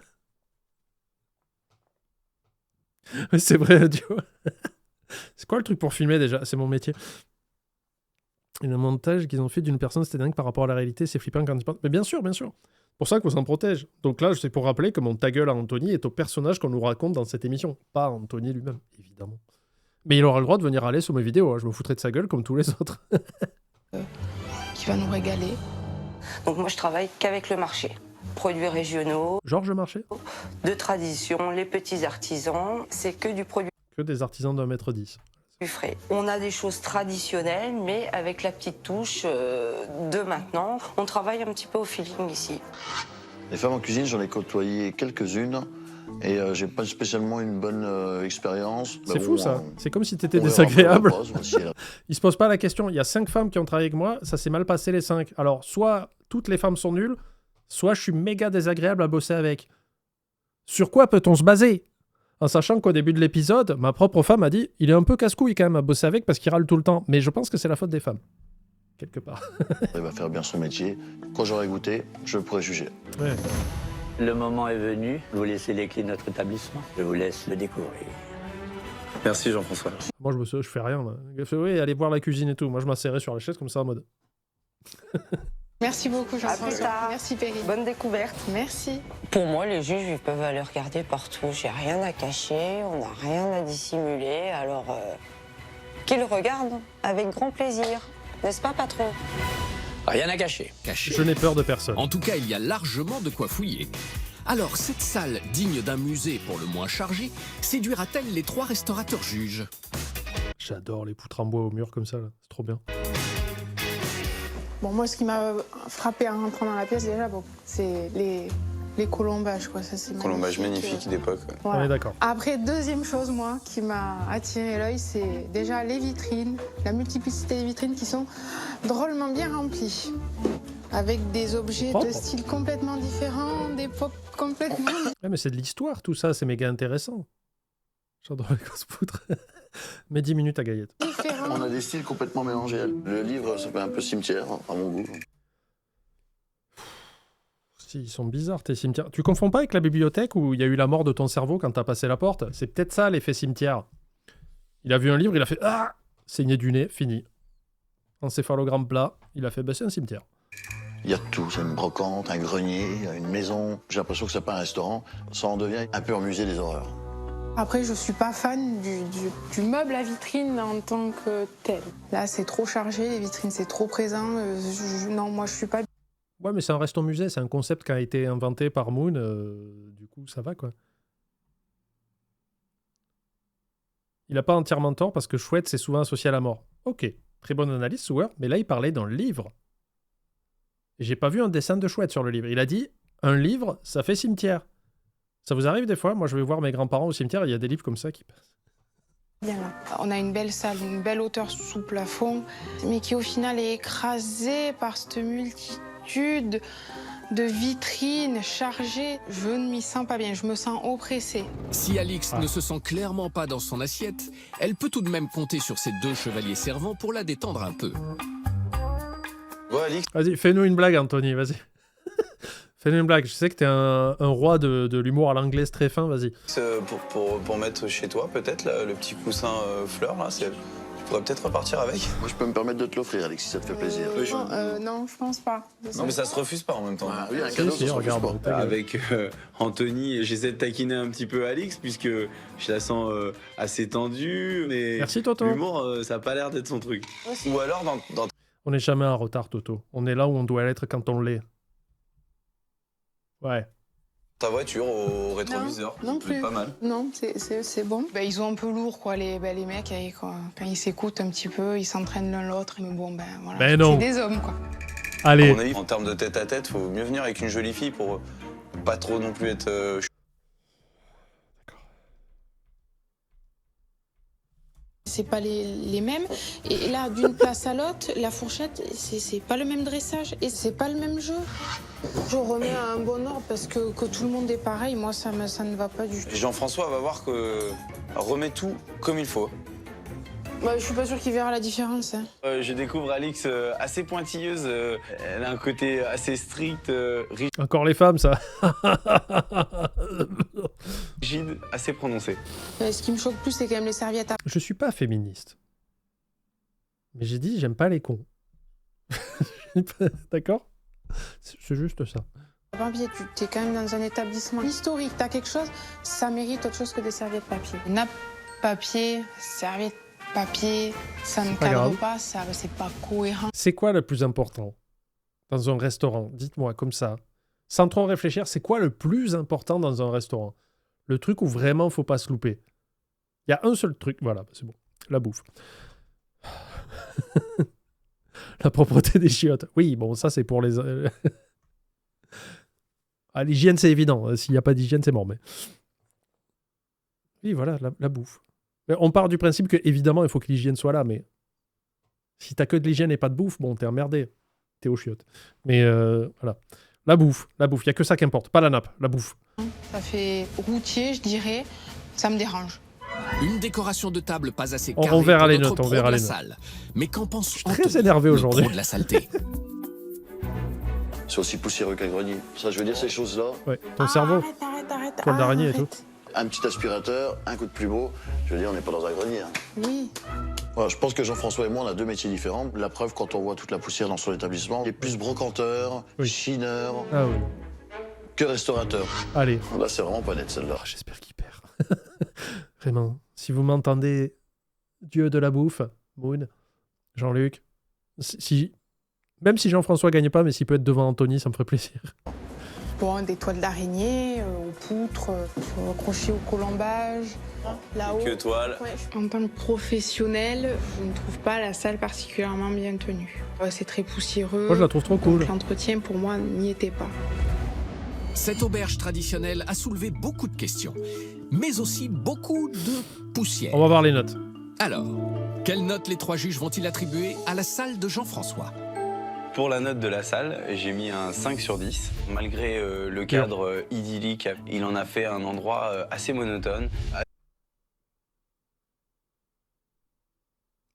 Mais c'est vrai, tu vois. C'est quoi le truc pour filmer déjà? C'est mon métier. Et le montage qu'ils ont fait d'une personne, c'était dingue par rapport à la réalité. C'est flippant quand ils parlent. Mais bien sûr, bien sûr. Pour ça qu'on s'en protège. Donc là, c'est pour rappeler que mon ta gueule à Anthony est au personnage qu'on nous raconte dans cette émission. Pas Anthony lui-même, évidemment. Mais il aura le droit de venir aller sur mes vidéos. Hein. Je me foutrai de sa gueule comme tous les autres. Qui va nous régaler. Donc moi, je travaille qu'avec le marché. Produits régionaux. Georges Marché. De tradition, les petits artisans. C'est que du produit. Que des artisans d'1,10 m. Frais. On a des choses traditionnelles, mais avec la petite touche de maintenant. On travaille un petit peu au feeling ici. Les femmes en cuisine, j'en ai côtoyé quelques-unes et j'ai pas spécialement une bonne expérience. C'est fou ça. C'est comme si t'étais désagréable. Ils se posent pas la question. Il y a 5 femmes qui ont travaillé avec moi, ça s'est mal passé les 5. Alors, soit toutes les femmes sont nulles, soit je suis méga désagréable à bosser avec. Sur quoi peut-on se baser ? En sachant qu'au début de l'épisode, ma propre femme a dit « Il est un peu casse-couille quand même à bosser avec parce qu'il râle tout le temps. » Mais je pense que c'est la faute des femmes. Quelque part. Il va faire bien son métier. Quand j'aurai goûté, je pourrai juger. Ouais. Le moment est venu. Vous laissez les clés de notre établissement. Je vous laisse le découvrir. Merci Jean-François. Moi, je fais rien. Là. Je fais, oui, allez voir la cuisine et tout. Moi, je m'asserrais sur la chaise comme ça en mode... Merci beaucoup, Jean-François. Merci, Perrine. Bonne découverte. Merci. Pour moi, les juges, ils peuvent aller regarder partout. J'ai rien à cacher, on n'a rien à dissimuler. Alors, qu'ils regardent avec grand plaisir. N'est-ce pas, patron ? Rien à cacher. Je n'ai peur de personne. En tout cas, il y a largement de quoi fouiller. Alors, cette salle, digne d'un musée pour le moins chargé, séduira-t-elle les 3 restaurateurs juges? J'adore les poutres en bois au mur comme ça, là. C'est trop bien. Bon, moi, ce qui m'a frappé en rentrant dans la pièce, déjà, bon, c'est les colombages, quoi. Ça, c'est Colombage magnifique d'époque. Ouais. Voilà. On est d'accord. Après, deuxième chose, moi, qui m'a attiré l'œil, c'est déjà les vitrines, la multiplicité des vitrines qui sont drôlement bien remplies. Avec des objets de style complètement différents, d'époques complètement... Ouais, mais c'est de l'histoire, tout ça. C'est méga intéressant. J'adore les grosses poutres. Mais 10 minutes à Gaillette. On a des styles complètement mélangés. Le livre, ça fait un peu cimetière, à mon goût. Si, ils sont bizarres, tes cimetières. Tu confonds pas avec la bibliothèque où il y a eu la mort de ton cerveau quand t'as passé la porte? C'est peut-être ça, l'effet cimetière. Il a vu un livre, il a fait « Ah !» Saigné du nez, fini. Encéphalogramme plat, il a fait « Bah, c'est un cimetière ». Il y a tout, c'est une brocante, un grenier, une maison. J'ai l'impression que c'est pas un restaurant. Ça en devient un peu un musée des horreurs. Après, je suis pas fan du meuble à vitrine en tant que tel. Là, c'est trop chargé, les vitrines, c'est trop présent. Non, moi, je suis pas... Ouais, mais c'est un resto-musée, c'est un concept qui a été inventé par Moon. Du coup, ça va, quoi. Il a pas entièrement tort parce que chouette, c'est souvent associé à la mort. Ok, très bonne analyse, Sewer, mais là, il parlait dans le livre. Et j'ai pas vu un dessin de chouette sur le livre. Il a dit, un livre, ça fait cimetière. Ça vous arrive des fois? Moi, je vais voir mes grands-parents au cimetière, il y a des livres comme ça qui passent. Bien là. On a une belle salle, une belle hauteur sous plafond, mais qui au final est écrasée par cette multitude de vitrines chargées. Je ne m'y sens pas bien, je me sens oppressée. Si Alix ne se sent clairement pas dans son assiette, elle peut tout de même compter sur ses 2 chevaliers servants pour la détendre un peu. Ouais, Alix, Vas-y, fais-nous une blague, Anthony, vas-y. Fais-nous une blague. Je sais que t'es un roi de l'humour à l'anglaise très fin, vas-y. pour mettre chez toi, peut-être, le petit coussin fleur, là, tu pourrais peut-être repartir avec. Moi, je peux me permettre de te l'offrir, Alex, si ça te fait plaisir. Non, je pense pas. Non, mais ça se refuse pas en même temps. Ah oui, un cadeau, ça se refuse regarde. pas. Avec Anthony, j'essaie de taquiner un petit peu Alix, puisque je la sens assez tendue, mais Merci, Toto. l'humour, ça a pas l'air d'être son truc. Ou alors, dans On n'est jamais en retard, Toto. On est là où on doit l'être quand on l'est. Ouais. ta voiture au rétroviseur. Non C'est plus. pas mal. Non, c'est bon. Bah, ils sont un peu lourds, quoi, les mecs. Quand ils s'écoutent un petit peu, ils s'entraînent l'un l'autre. Mais bon, ben voilà. Ben non. C'est des hommes, quoi. À Allez. mon avis, en termes de tête à tête, faut mieux venir avec une jolie fille pour pas trop non plus être. C'est pas les mêmes. Et là, d'une place à l'autre, la fourchette, c'est pas le même dressage et c'est pas le même jeu. Je remets à un bon ordre parce que tout le monde est pareil. Moi, ça ne va pas du tout. Jean-François va voir que remet tout comme il faut. Bah, je suis pas sûre qu'il verra la différence. Hein. Je découvre Alix assez pointilleuse. Elle a un côté assez strict, Encore les femmes, ça. rigide, assez prononcé. Ce qui me choque plus, c'est quand même les serviettes à Je suis pas féministe. Mais j'ai dit, j'aime pas les cons. D'accord? C'est juste ça. papier. Tu es quand même dans un établissement historique. T'as quelque chose, ça mérite autre chose que des serviettes papier. Nappe papier, serviette papier, ça ne pas cadre grave. pas, c'est pas cohérent. C'est quoi le plus important dans un restaurant? Dites-moi comme ça. Sans trop réfléchir, c'est quoi le plus important dans un restaurant? Le truc où vraiment faut pas se louper. Il y a un seul truc, voilà, c'est bon. La bouffe. La propreté des chiottes. Oui, bon, ça c'est pour les... Ah, l'hygiène, c'est évident. S'il n'y a pas d'hygiène, c'est mort. Mais... Oui, voilà, la bouffe. Mais on part du principe que, évidemment, il faut que l'hygiène soit là, mais si t'as que de l'hygiène et pas de bouffe, bon, t'es emmerdé. T'es aux chiottes. Mais voilà. La bouffe. Il n'y a que ça qui importe. Pas la nappe, la bouffe. Ça fait routier, je dirais. Ça me dérange. Une décoration de table pas assez On carrée verra pour les notre notes, on pro verra de la les notes. salle. Mais qu'en pense Je suis très Anthony, énervé le aujourd'hui. pro de la saleté? C'est aussi poussiéreux qu'un grenier. Ça, je veux dire, ces choses-là, Ouais, ton cerveau. Arrête. Poil d'araignée et tout. arrête. un petit aspirateur, un coup de plumeau, je veux dire, on n'est pas dans un grenier. Hein. Oui. Voilà, je pense que Jean-François et moi, on a deux métiers différents. La preuve, quand on voit toute la poussière dans son établissement, il est plus brocanteur, Oui. chineur Ah oui. que restaurateur. Allez. Là, c'est vraiment pas net, celle-là. Ah, j'espère qu'il perd. Vraiment. Si vous m'entendez, Dieu de la bouffe, Moon, Jean-Luc, même si Jean-François gagne pas, mais s'il peut être devant Anthony, ça me ferait plaisir. Bon, des toiles d'araignée, aux poutres, accrochées au colombage, là-haut. Que toile. Ouais. En tant que professionnel, je ne trouve pas la salle particulièrement bien tenue. C'est très poussiéreux. Moi, je la trouve trop cool. Donc, l'entretien, pour moi, n'y était pas. Cette auberge traditionnelle a soulevé beaucoup de questions, mais aussi beaucoup de poussière. On va voir les notes. Alors, quelles notes les trois juges vont-ils attribuer à la salle de Jean-François? Pour la note de la salle, j'ai mis un 5 sur 10. Malgré le cadre idyllique, il en a fait un endroit assez monotone.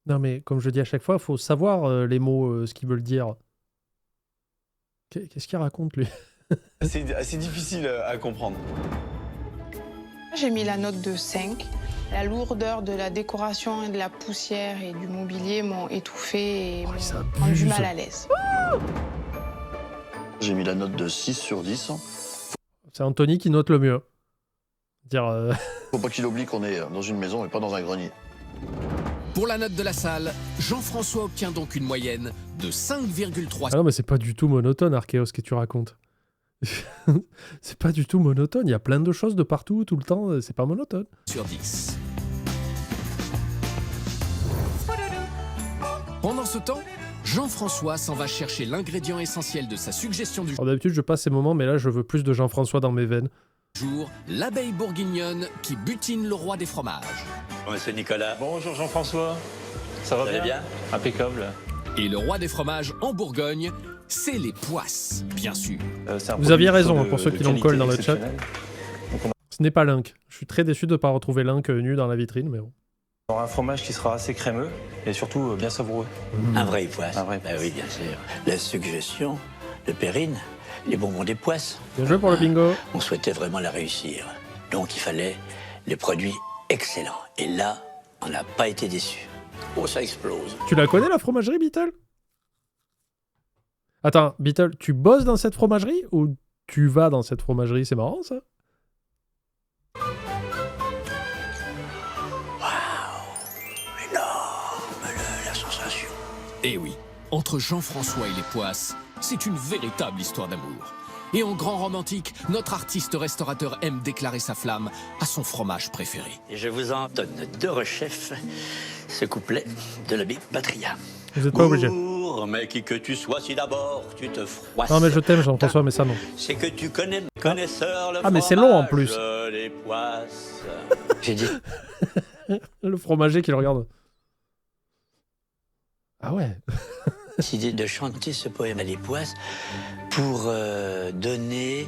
Non, mais comme je dis à chaque fois, il faut savoir les mots, ce qu'ils veulent dire. Qu'est-ce qu'il raconte, lui? assez difficile à comprendre. J'ai mis la note de 5. La lourdeur de la décoration et de la poussière et du mobilier m'ont étouffé et m'ont rendu mal à l'aise. J'ai mis la note de 6 sur 10. C'est Anthony qui note le mieux. Faut pas qu'il oublie qu'on est dans une maison et pas dans un grenier. Pour la note de la salle, Jean-François obtient donc une moyenne de 5,3 Ah non, mais c'est pas du tout monotone, Archéos, ce que tu racontes. C'est pas du tout monotone. Il y a plein de choses de partout, tout le temps. C'est pas monotone. sur 10. Pendant ce temps, Jean-François s'en va chercher l'ingrédient essentiel de sa suggestion du Alors d'habitude, je passe ces moments, mais là, je veux plus de Jean-François dans mes veines. Jour, l'abeille bourguignonne qui butine le roi des fromages. Monsieur Nicolas. Bonjour Jean-François, ça va Vous allez bien? Impeccable. Et le roi des fromages en Bourgogne, c'est les poisses, bien sûr. Vous aviez raison, pour ceux qui l'ont collé dans le chat. Ce n'est pas Link. Je suis très déçu de ne pas retrouver Link nu dans la vitrine, mais bon. On aura un fromage qui sera assez crémeux et surtout bien savoureux. Un vrai poisse. Un vrai Bah oui, bien sûr. La suggestion de Perrine, les bonbons des poisses. Bien joué pour le bingo. On souhaitait vraiment la réussir. Donc il fallait les produits excellents. Et là, on n'a pas été déçus. Oh, ça explose. Tu la connais, la fromagerie, Beetle? Attends, Beetle, tu bosses dans cette fromagerie ou tu vas dans cette fromagerie? C'est marrant, ça. La sensation. Et oui, entre Jean-François et les poisses, c'est une véritable histoire d'amour. Et en grand romantique, notre artiste restaurateur aime déclarer sa flamme à son fromage préféré. Et je vous en donne de rechef ce couplet de l'abbé Patria. Vous n'êtes pas obligé. Mais qui que tu sois, si d'abord tu te froisses. Non, mais je t'aime, Jean-François, mais ça non. C'est que tu connais, connaisseur, le Ah, mais c'est long en fromage, plus. Les poisses. J'ai dit. Le fromager qui le regarde. Ah ouais. Décidé de chanter ce poème à les poisses pour donner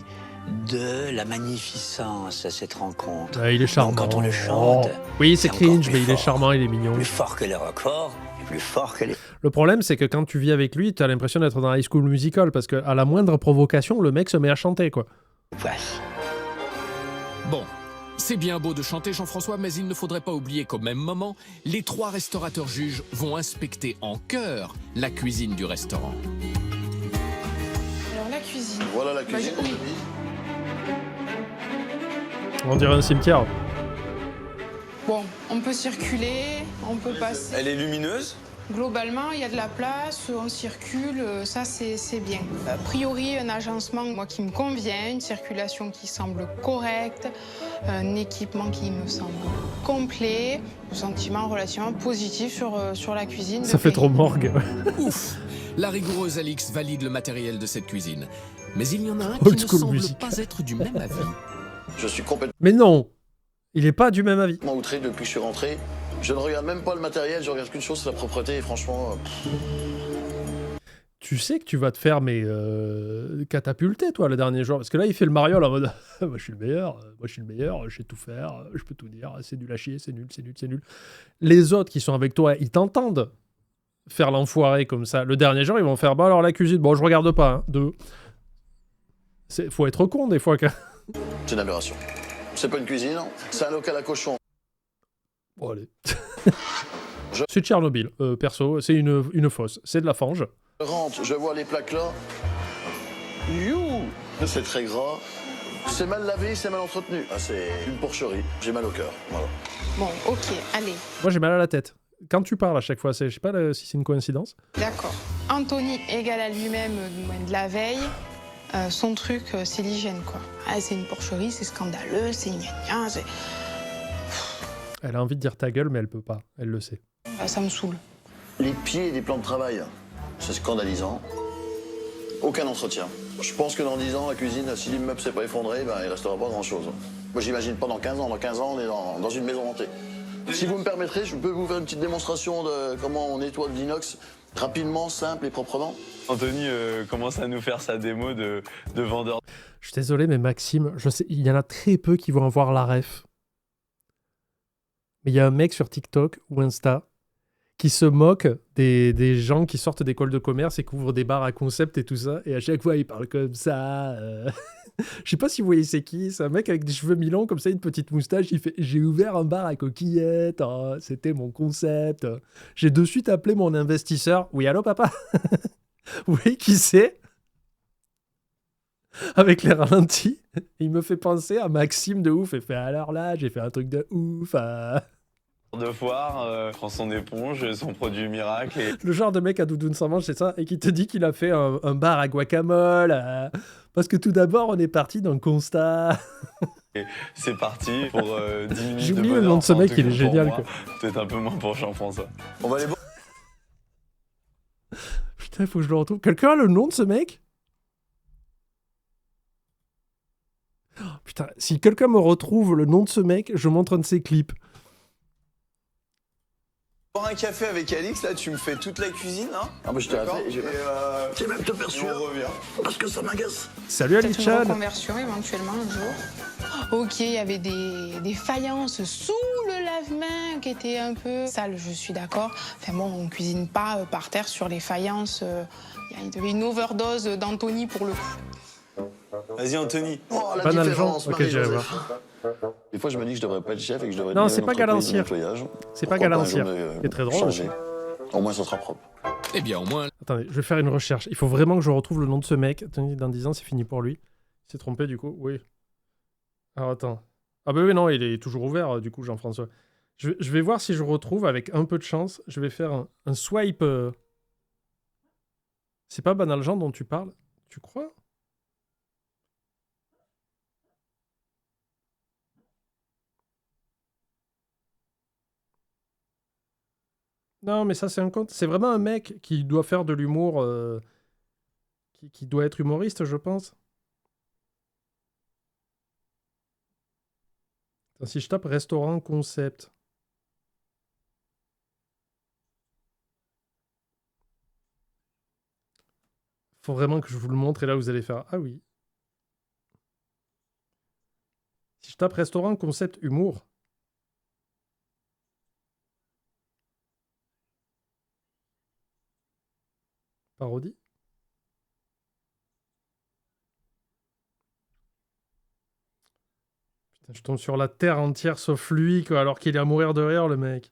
de la magnificence à cette rencontre. Ah, il est charmant. Donc, quand on le chante, oui, c'est cringe, encore plus mais il est fort. charmant, il est mignon. Plus fort que les roquefort et plus fort que les Le problème, c'est que quand tu vis avec lui, tu as l'impression d'être dans High School Musical, parce qu'à la moindre provocation, le mec se met à chanter, quoi. poisses. Bon, c'est bien beau de chanter Jean-François, mais il ne faudrait pas oublier qu'au même moment, les 3 restaurateurs juges vont inspecter en chœur la cuisine du restaurant. Alors la cuisine. Voilà la cuisine. Oui. On dirait un cimetière. Bon, on peut circuler, on peut passer. Elle est lumineuse. Globalement, il y a de la place, on circule, ça c'est bien. A priori, un agencement moi, qui me convient, une circulation qui semble correcte, un équipement qui me semble complet, un sentiment relativement positif sur la cuisine. Ça fait trop morgue. Ouf! La rigoureuse Alix valide le matériel de cette cuisine. Mais il y en a un Old qui ne school semble music. pas être du même avis. Je suis complètement Mais non, il est pas du même avis. outré depuis que je suis rentré. Je ne regarde même pas le matériel, je regarde qu'une chose, c'est la propreté. Et franchement, Tu sais que tu vas te faire catapulter, toi, le dernier jour. Parce que là, il fait le mariole en mode moi, je suis le meilleur, je sais tout faire, je peux tout dire, c'est nul à chier, c'est nul, c'est nul, c'est nul. Les autres qui sont avec toi, ils t'entendent faire l'enfoiré comme ça. Le dernier jour, ils vont faire alors la cuisine, bon, je regarde pas, hein, faut être con des fois. c'est une aberration. C'est pas une cuisine, c'est un local à cochon. Bon, allez. C'est Tchernobyl, perso, c'est une fosse, c'est de la fange. Je rentre, je vois les plaques là. You, c'est très gras. C'est mal lavé, c'est mal entretenu. Ah, c'est une porcherie. J'ai mal au cœur. Voilà. Bon, ok, allez, Moi, j'ai mal à la tête. Quand tu parles à chaque fois, je sais pas si c'est une coïncidence. d'accord. Anthony égale à lui-même de la veille. Son truc, c'est l'hygiène, quoi. Ah, c'est une porcherie, c'est scandaleux, c'est gna c'est... Elle a envie de dire ta gueule, mais elle peut pas. Elle le sait. Ça me saoule. Les pieds des plans de travail, c'est scandalisant. Aucun entretien. Je pense que dans 10 ans, la cuisine, si l'immeuble s'est pas effondré, ben, il restera pas grand-chose. Moi, j'imagine pas dans 15 ans. Dans 15 ans, on est dans une maison hantée. Si vous me permettrez, je peux vous faire une petite démonstration de comment on nettoie de l'inox rapidement, simple et proprement. Anthony commence à nous faire sa démo de vendeur. Je suis désolé, mais Maxime, je sais, il y en a très peu qui vont avoir la ref. Mais il y a un mec sur TikTok ou Insta qui se moque des gens qui sortent d'école de commerce et qui ouvrent des bars à concept et tout ça. Et à chaque fois, il parle comme ça. Je sais pas si vous voyez c'est qui. C'est un mec avec des cheveux mi-longs, comme ça, une petite moustache. Il fait « J'ai ouvert un bar à coquillettes. Oh, c'était mon concept. J'ai de suite appelé mon investisseur. Oui, allô, papa ?» Vous voyez qui c'est? Avec les ralentis. Il me fait penser à Maxime de ouf. Il fait « Alors là, j'ai fait un truc de ouf. De foire, prend son éponge, son produit miracle. Et... Le genre de mec à doudoune sans manche, c'est ça, et qui te dit qu'il a fait un bar à guacamole. Parce que tout d'abord, on est parti d'un constat. Et c'est parti pour 10 minutes. J'ai oublié le nom de ce mec, il est génial. Moi, peut-être un peu moins pour Jean-François. On va aller voir. Putain, il faut que je le retrouve. Quelqu'un a le nom de ce mec? Putain, si quelqu'un me retrouve le nom de ce mec, je montre un de ses clips. Boire un café avec Alix, là, tu me fais toute la cuisine, hein. Ah, bah, je t'ai D'accord. fait. J'ai même te Et persuadé. on revient. Parce que ça m'agace. Salut Peut-être une Ali-chan. reconversion éventuellement un jour. Ok, il y avait des faïences sous le lave-main qui étaient un peu sales, je suis d'accord. Enfin bon, on cuisine pas par terre sur les faïences. Il y avait une overdose d'Anthony pour le coup. Vas-y, Anthony. Oh, la Banal différence, Jean. Ok, j'irai Marie-Joseph. Des fois, je me dis que je devrais pas être chef et que je devrais Non, tenir c'est une pas entreprise de Galancir. nettoyage. C'est pas Pourquoi un Galancir. jour, C'est très drôle. changer. Au moins, ça sera propre. Eh bien, au moins, Attendez, je vais faire une recherche. Il faut vraiment que je retrouve le nom de ce mec. Attendez, dans 10 ans, c'est fini pour lui. Il s'est trompé, du coup. Oui. Alors, attends. Ah bah oui, non, il est toujours ouvert, du coup, Jean-François. Je vais voir si je retrouve, avec un peu de chance. Je vais faire un swipe. C'est pas Banal Jean dont tu parles? Tu crois? Non, mais ça, c'est un compte. C'est vraiment un mec qui doit faire de l'humour. Qui doit être humoriste, je pense. Attends, si je tape restaurant concept. Faut vraiment que je vous le montre et là, vous allez faire ah oui. Si je tape restaurant concept humour. Parodie. Putain, je tombe sur la terre entière sauf lui, quoi, alors qu'il est à mourir de rire, le mec.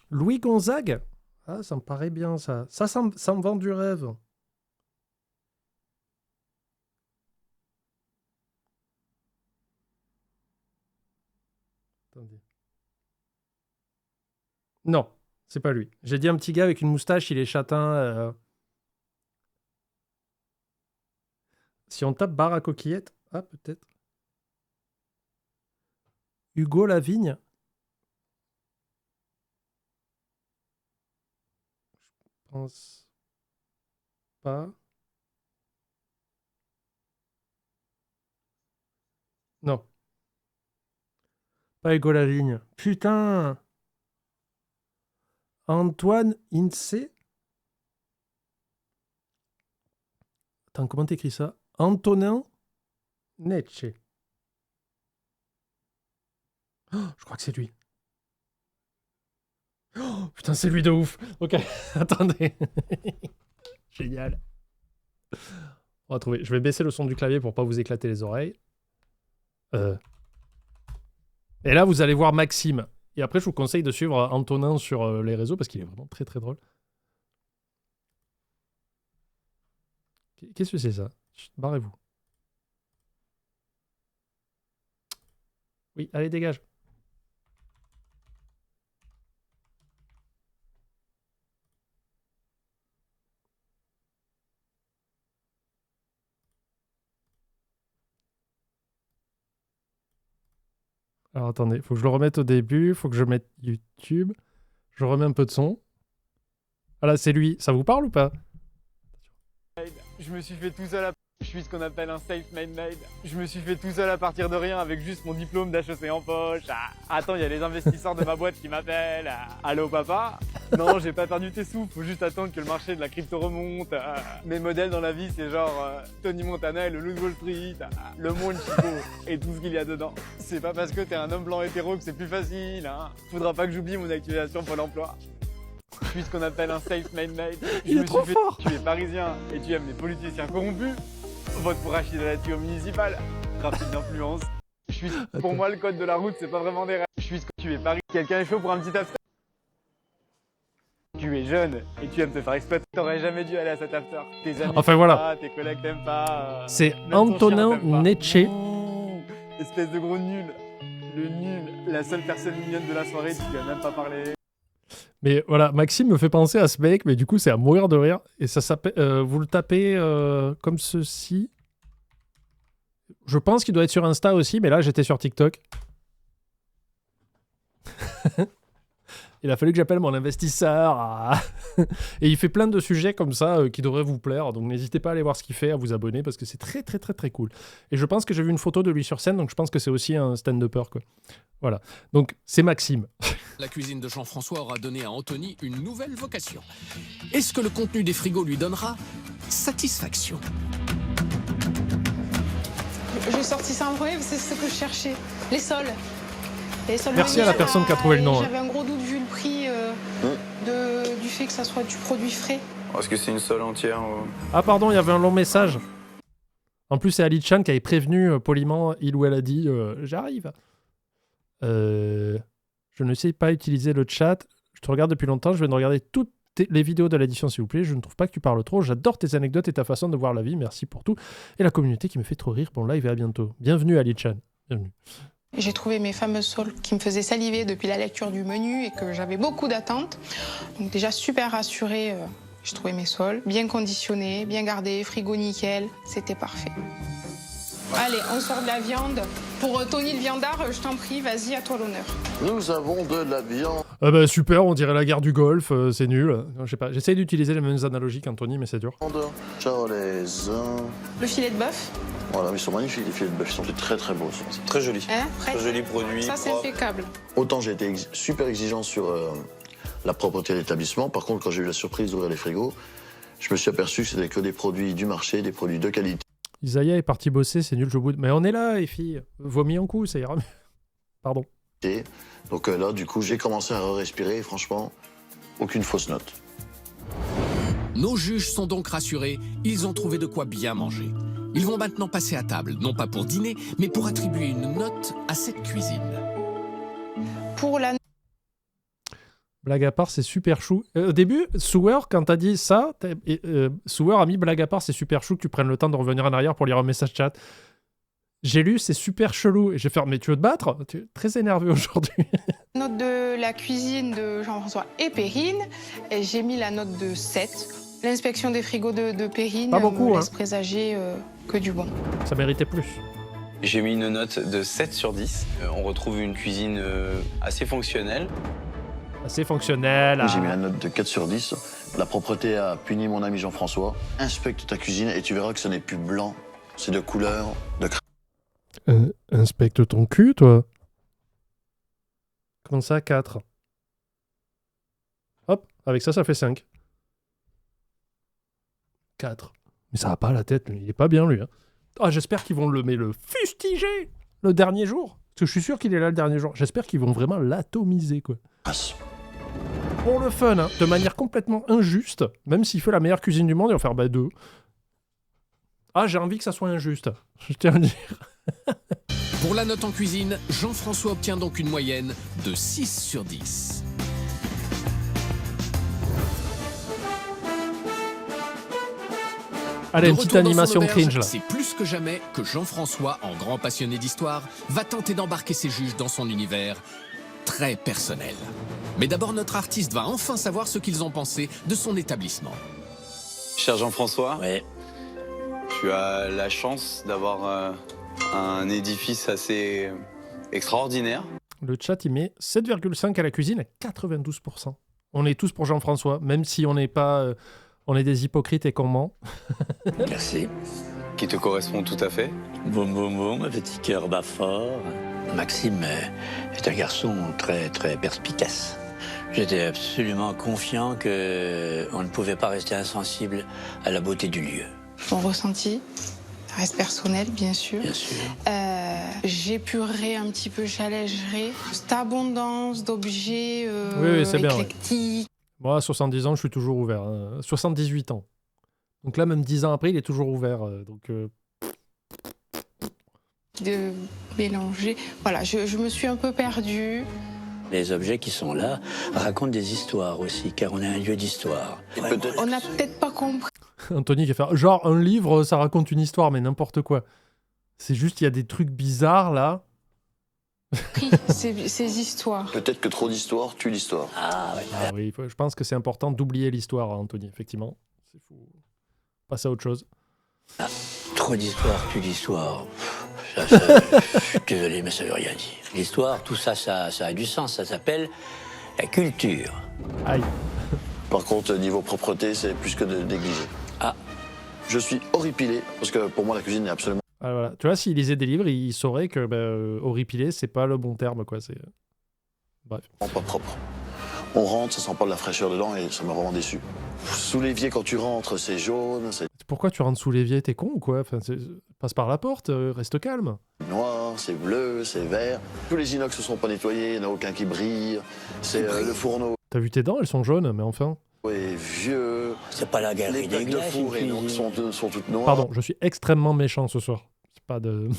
Louis Gonzague? Ah, ça me paraît bien, ça. Ça me vend du rêve. Attendez. Non, c'est pas lui. J'ai dit un petit gars avec une moustache, il est châtain. Si on tape bar à coquillettes, ah, peut-être. Hugo Lavigne. Je pense pas. Non. Pas Hugo Lavigne. Putain. Antoine Insee. Attends, comment t'écris ça? Antonin Netche. Oh, je crois que c'est lui. Oh, putain, c'est lui de ouf. Ok, attendez. Génial. On va trouver. Je vais baisser le son du clavier pour pas vous éclater les oreilles. Et là, vous allez voir Maxime. Et après, je vous conseille de suivre Antonin sur les réseaux parce qu'il est vraiment très très drôle. Qu'est-ce que c'est ça? Chut, barrez-vous. Oui, allez, dégage. Alors attendez, faut que je le remette au début, faut que je mette YouTube. Je remets un peu de son. Ah là, c'est lui. Ça vous parle ou pas? Je me suis fait tout seul je suis ce qu'on appelle un self-made made. Je me suis fait tout seul à partir de rien avec juste mon diplôme d'HEC en poche. Ah, attends, il y a les investisseurs de ma boîte qui m'appellent. Ah, allô papa? Non, j'ai pas perdu tes sous, faut juste attendre que le marché de la crypto remonte. Ah, mes modèles dans la vie, c'est genre Tony Montana et le loup de Wall Street, le monde Chico et tout ce qu'il y a dedans. C'est pas parce que t'es un homme blanc hétéro que c'est plus facile. Hein. Faudra pas que j'oublie mon activation Pôle emploi. Je suis ce qu'on appelle un self-made made. Il est trop fort. Tu es parisien et tu aimes les politiciens corrompus. Vote pour Rachid Dati au municipal. Trafic d'influence. Pour moi, le code de la route, c'est pas vraiment des rêves. Je suis ce que tu es Paris. Quelqu'un est chaud pour un petit after. Tu es jeune et tu aimes te faire exploiter. T'aurais jamais dû aller à cet after. Tes amis enfin t'aiment voilà. pas, tes collègues t'aiment pas. C'est même ton Antonin chien t'aime pas. Netche. Ouh, espèce de gros nul. Le nul. La seule personne mignonne de la soirée, tu lui as même pas parlé. Mais voilà, Maxime me fait penser à ce mec, mais du coup, c'est à mourir de rire. Et ça s'appelle. Vous le tapez comme ceci. Je pense qu'il doit être sur Insta aussi, mais là, j'étais sur TikTok. Il a fallu que j'appelle mon investisseur. Ah. Et il fait plein de sujets comme ça qui devraient vous plaire. Donc n'hésitez pas à aller voir ce qu'il fait, à vous abonner parce que c'est très très très très cool. Et je pense que j'ai vu une photo de lui sur scène, donc je pense que c'est aussi un stand-upper, quoi. Voilà. Donc c'est Maxime. La cuisine de Jean-François aura donné à Anthony une nouvelle vocation. Est-ce que le contenu des frigos lui donnera satisfaction? J'ai sorti ça en vrai, c'est ce que je cherchais. Les sols. Les sols. Merci à la personne qui a trouvé le nom. J'avais un gros doute vu le prix du fait que ça soit du produit frais. Est-ce que c'est une sole entière Ah pardon, il y avait un long message. En plus, c'est Ali Chan qui avait prévenu poliment, il ou elle a dit j'arrive. Je ne sais pas utiliser le chat. Je te regarde depuis longtemps. Je viens de regarder toutes les vidéos de l'édition, s'il vous plaît. Je ne trouve pas que tu parles trop. J'adore tes anecdotes et ta façon de voir la vie. Merci pour tout. Et la communauté qui me fait trop rire. Bon live et à bientôt. Bienvenue Ali Chan. Bienvenue. J'ai trouvé mes fameuses sols qui me faisaient saliver depuis la lecture du menu et que j'avais beaucoup d'attentes. Donc déjà super rassurée. J'ai trouvé mes sols bien conditionnés, bien gardés, frigo nickel. C'était parfait. Allez, on sort de la viande. Pour Tony le viandard, je t'en prie, vas-y, à toi l'honneur. Nous avons de la viande. Ah bah super, on dirait la guerre du Golfe, c'est nul. Je sais pas, j'essaye d'utiliser les mêmes analogies qu'Anthony, mais c'est dur. Charolaise. Le filet de bœuf. Voilà, ils sont magnifiques, les filets de bœuf, ils sont très très beaux. C'est très joli. Hein, Très joli produit. Ça, c'est impeccable. Autant j'ai été super exigeant sur la propreté de l'établissement, par contre quand j'ai eu la surprise d'ouvrir les frigos, je me suis aperçu que c'était que des produits du marché, des produits de qualité. Isaiah est parti bosser, c'est nul, je bout. Mais on est là, les filles. Vomis en coup, ça ira mieux. Pardon. Donc là, du coup, j'ai commencé à respirer et franchement, aucune fausse note. Nos juges sont donc rassurés, ils ont trouvé de quoi bien manger. Ils vont maintenant passer à table, non pas pour dîner, mais pour attribuer une note à cette cuisine. Pour la... Blague à part, c'est super chou. Au début, Sewer, quand t'as dit ça, Sewer a mis blague à part, c'est super chou que tu prennes le temps de revenir en arrière pour lire un message chat. J'ai lu, c'est super chelou. Et j'ai fait, mais tu veux te battre? Tu es très énervé aujourd'hui. Note de la cuisine de Jean-François et Perrine. Et j'ai mis la note de 7. L'inspection des frigos de Perrine pas beaucoup, me laisse présager que du bon. Ça méritait plus. J'ai mis une note de 7 sur 10. On retrouve une cuisine assez fonctionnelle. Assez fonctionnel. J'ai mis la note de 4 sur 10. La propreté a puni mon ami Jean-François. Inspecte ta cuisine et tu verras que ce n'est plus blanc. C'est de couleur de inspecte ton cul, toi. Comment ça, 4? Hop, avec ça, ça fait 5. 4. Mais ça va pas à la tête, il est pas bien, lui. Hein. Ah, j'espère qu'ils vont le fustiger le dernier jour. Parce que je suis sûr qu'il est là le dernier jour. J'espère qu'ils vont vraiment l'atomiser, quoi. Pour le fun, hein, de manière complètement injuste, même s'il fait la meilleure cuisine du monde, ils vont faire 2. Ah, j'ai envie que ça soit injuste, je tiens à le dire. Pour la note en cuisine, Jean-François obtient donc une moyenne de 6 sur 10. Allez, une petite animation cringe, là. C'est plus que jamais que Jean-François, en grand passionné d'histoire, va tenter d'embarquer ses juges dans son univers très personnel. Mais d'abord, notre artiste va enfin savoir ce qu'ils ont pensé de son établissement. Cher Jean-François, Ouais. tu as la chance d'avoir un édifice assez extraordinaire. Le chat, il met 7,5 à la cuisine à 92%. On est tous pour Jean-François, même si on n'est pas... on est des hypocrites et qu'on ment. Merci. Qui te correspond tout à fait. Boum, boum, boum, un petit cœur bat fort. Maxime est un garçon très, très perspicace. J'étais absolument confiant qu'on ne pouvait pas rester insensible à la beauté du lieu. Ton ressenti, ça reste personnel, bien sûr. Bien sûr. J'épurerai un petit peu, j'allégerai cette abondance d'objets oui, c'est bien, éclectiques. Moi, à 70 ans, je suis toujours ouvert. 78 ans. Donc là, même 10 ans après, il est toujours ouvert. De mélanger. Voilà, je me suis un peu perdue. Les objets qui sont là racontent des histoires aussi, car on est un lieu d'histoire. On n'a peut-être pas compris. Anthony qui va faire genre un livre, ça raconte une histoire, mais n'importe quoi. C'est juste, il y a des trucs bizarres là. Ces histoires. Peut-être que trop d'histoire tue l'histoire. Ah, ouais. Ah oui, je pense que c'est important d'oublier l'histoire, Anthony, effectivement. Il faut passer à autre chose. Ah, trop d'histoire tue l'histoire. Je suis désolé, mais ça veut rien dire. L'histoire, tout ça, ça a du sens. Ça s'appelle la culture. Aïe. Par contre, niveau propreté, c'est plus que négligé. Ah. Je suis horripilé, parce que pour moi, la cuisine est absolument Ah, voilà. Tu vois, s'il lisait des livres, il saurait que horripilé, c'est pas le bon terme, quoi. C'est... Bref. pas propre. On rentre, ça sent pas de la fraîcheur dedans et ça m'a vraiment déçu. Sous l'évier, quand tu rentres, c'est jaune, c'est Pourquoi tu rentres sous l'évier? T'es con ou quoi? Enfin, passe par la porte, reste calme. noir, c'est bleu, c'est vert. Tous les inox ne sont pas nettoyés, il n'y en a aucun qui brille. C'est le fourneau T'as vu tes dents? Elles sont jaunes, mais enfin. est vieux. C'est pas la galerie Les des plaques de glaces, four et une donc cuisine. sont toutes noires. Pardon, je suis extrêmement méchant ce soir. C'est pas de...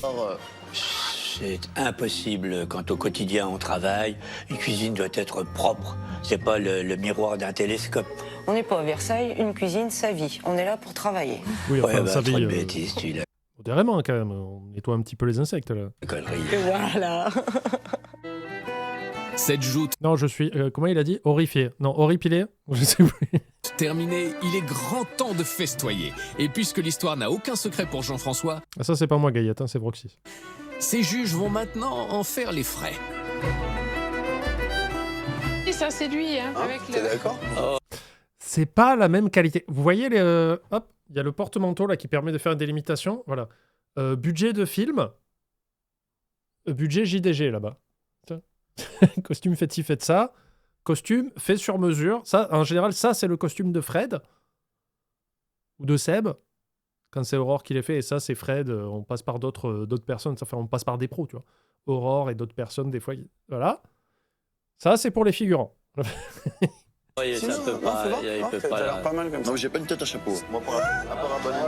C'est impossible quand au quotidien on travaille. Une cuisine doit être propre. C'est pas le miroir d'un télescope. On n'est pas à Versailles, une cuisine, sa vie. On est là pour travailler. Oui, enfin, ça trop veut de dire... bêtises, tu l'as. Modérément, quand même. On nettoie un petit peu les insectes, là. Connerie. Et voilà. Cette joute Non, je suis... comment il a dit? Horrifié. Non, horripilé? Je sais plus. terminée, il est grand temps de festoyer. Et puisque l'histoire n'a aucun secret pour Jean-François, Ah, ça, c'est pas moi, Gaillette, hein, c'est Vroxy. ses juges vont maintenant en faire les frais. Et ça séduit, hein, avec T'es le... d'accord? C'est pas la même qualité. Vous voyez, les, hop, il y a le porte-manteau là qui permet de faire une délimitation. Voilà. Budget de film. Budget JDG là-bas. Tiens. Costume fait ci, fait ça. Costume fait sur mesure. Ça, en général, ça, c'est le costume de Fred. Ou de Seb. Quand c'est Aurore qui les fait. Et ça, c'est Fred. On passe par d'autres personnes. Enfin, on passe par des pros, tu vois. Aurore et d'autres personnes, des fois. Voilà. Ça, c'est pour les figurants. Oui, ça peut pas. Il peut T'as pas. l'air pas mal comme ça. Non, mais j'ai pas une tête à chapeau. Moi, pour un bonnet.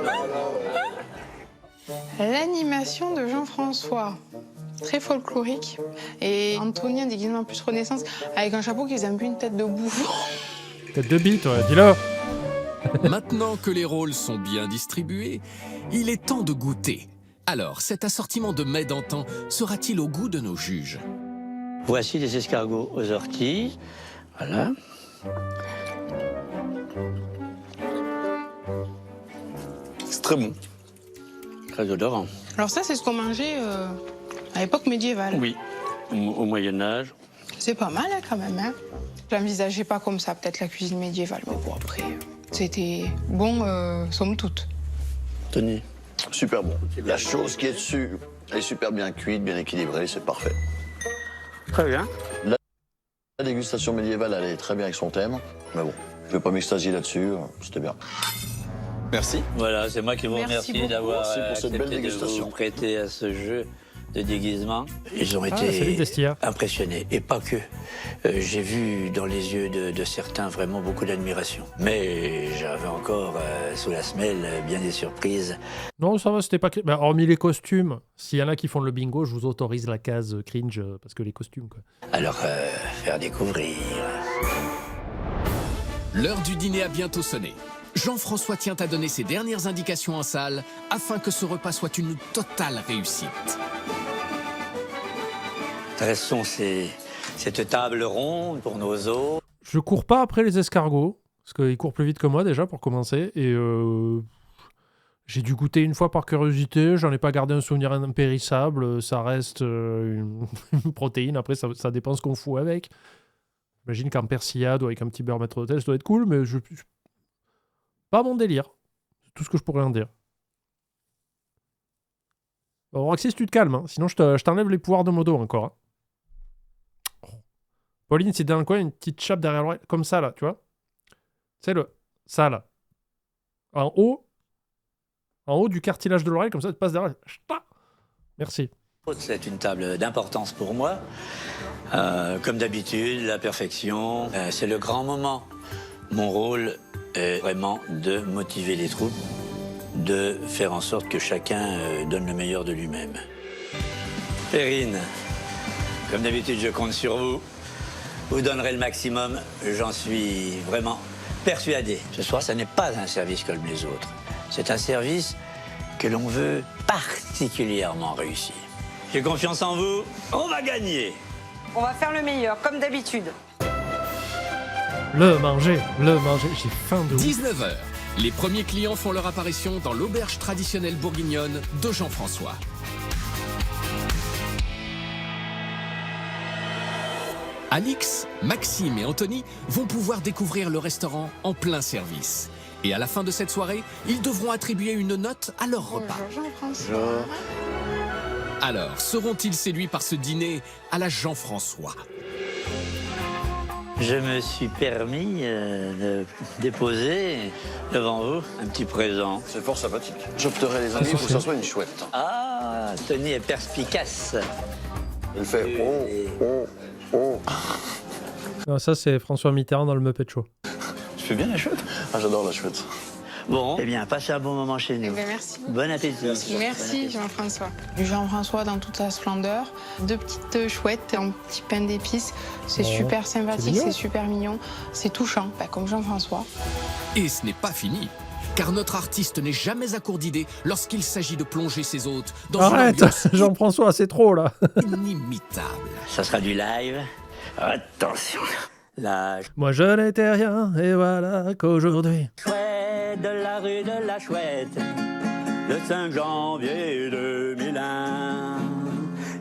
L'animation de Jean-François, très folklorique. Et Anthony, un déguisement plus renaissance, avec un chapeau qui faisait un peu une tête de bouffon. Tête de bite, ouais, dis-le. Maintenant que les rôles sont bien distribués, il est temps de goûter. Alors, cet assortiment de mets d'antan sera-t-il au goût de nos juges? Voici des escargots aux orties. Voilà. C'est très bon. Très odorant. Alors ça, c'est ce qu'on mangeait à l'époque médiévale. Oui. Au Moyen-Âge. C'est pas mal, hein, quand même. Hein. Je l'envisageais pas comme ça, peut-être la cuisine médiévale. Mais bon, après, c'était bon, somme toute. Tony. Super bon. La chose qui est dessus, elle est super bien cuite, bien équilibrée, c'est parfait. Très bien. La dégustation médiévale, elle est très bien avec son thème. Mais bon, je vais pas m'extasier là-dessus, c'était bien. Merci. Voilà, c'est moi qui vous Merci remercie beaucoup. d'avoir Merci pour cette belle accepté de dégustation. vous prêter à ce jeu de déguisement. Ils ont salut été Destia. impressionnés, et pas que. J'ai vu dans les yeux de certains vraiment beaucoup d'admiration. Mais j'avais encore sous la semelle bien des surprises. Non, ça va, c'était pas... Bah, hormis les costumes, s'il y en a qui font le bingo, je vous autorise la case cringe, parce que les costumes, quoi. Alors, faire découvrir. L'heure du dîner a bientôt sonné. Jean-François tient à donner ses dernières indications en salle afin que ce repas soit une totale réussite. Dressons cette table ronde pour nos os. Je cours pas après les escargots, parce qu'ils courent plus vite que moi déjà, pour commencer, et j'ai dû goûter une fois par curiosité, j'en ai pas gardé un souvenir impérissable, ça reste une protéine, après ça dépend ce qu'on fout avec. J'imagine qu'en persillade ou avec un petit beurre maître d'hôtel, ça doit être cool, mais pas mon délire. C'est tout ce que je pourrais en dire. Bon, Roxy, si tu te calmes, hein, sinon je t'enlève les pouvoirs de modo encore. Hein. Pauline, c'est dans le coin, une petite chape derrière l'oreille, comme ça, là, tu vois. C'est ça, là. En haut du cartilage de l'oreille, comme ça, tu passes derrière. Merci. C'est une table d'importance pour moi. Comme d'habitude, la perfection, c'est le grand moment. Mon rôle est vraiment de motiver les troupes, de faire en sorte que chacun donne le meilleur de lui-même. Perrine, comme d'habitude, je compte sur vous. Vous donnerez le maximum, j'en suis vraiment persuadé. Ce soir, ça n'est pas un service comme les autres. C'est un service que l'on veut particulièrement réussir. J'ai confiance en vous, on va gagner. On va faire le meilleur, comme d'habitude. Le manger, j'ai faim de ouf. 19h, les premiers clients font leur apparition dans l'auberge traditionnelle bourguignonne de Jean-François. Alix, Maxime et Anthony vont pouvoir découvrir le restaurant en plein service. Et à la fin de cette soirée, ils devront attribuer une note à leur repas. Bonjour Jean-François. Alors, seront-ils séduits par ce dîner à la Jean-François? Je me suis permis de déposer devant vous un petit présent. C'est fort sympathique. J'opterai les amis pour que ça soit une chouette. Ah, Tony est perspicace. Elle fait oh. Non, ça, c'est François Mitterrand dans le Muppet Show. Tu fais bien la chouette? Ah, j'adore la chouette. Bon, eh bien, passez un bon moment chez nous. Eh ben, merci. Bon appétit. Merci Jean-François. Du Jean-François dans toute sa splendeur. 2 petites chouettes en petit pain d'épices. C'est super sympathique, c'est super mignon. C'est touchant, comme Jean-François. Et ce n'est pas fini. Car notre artiste n'est jamais à court d'idées lorsqu'il s'agit de plonger ses hôtes dans une Arrête, ambiance Jean-François, c'est trop là. inimitable. Ça sera du live. Attention. La Moi je n'étais rien, et voilà qu'aujourd'hui. chouette de la rue de la Chouette, le 5 janvier 2001.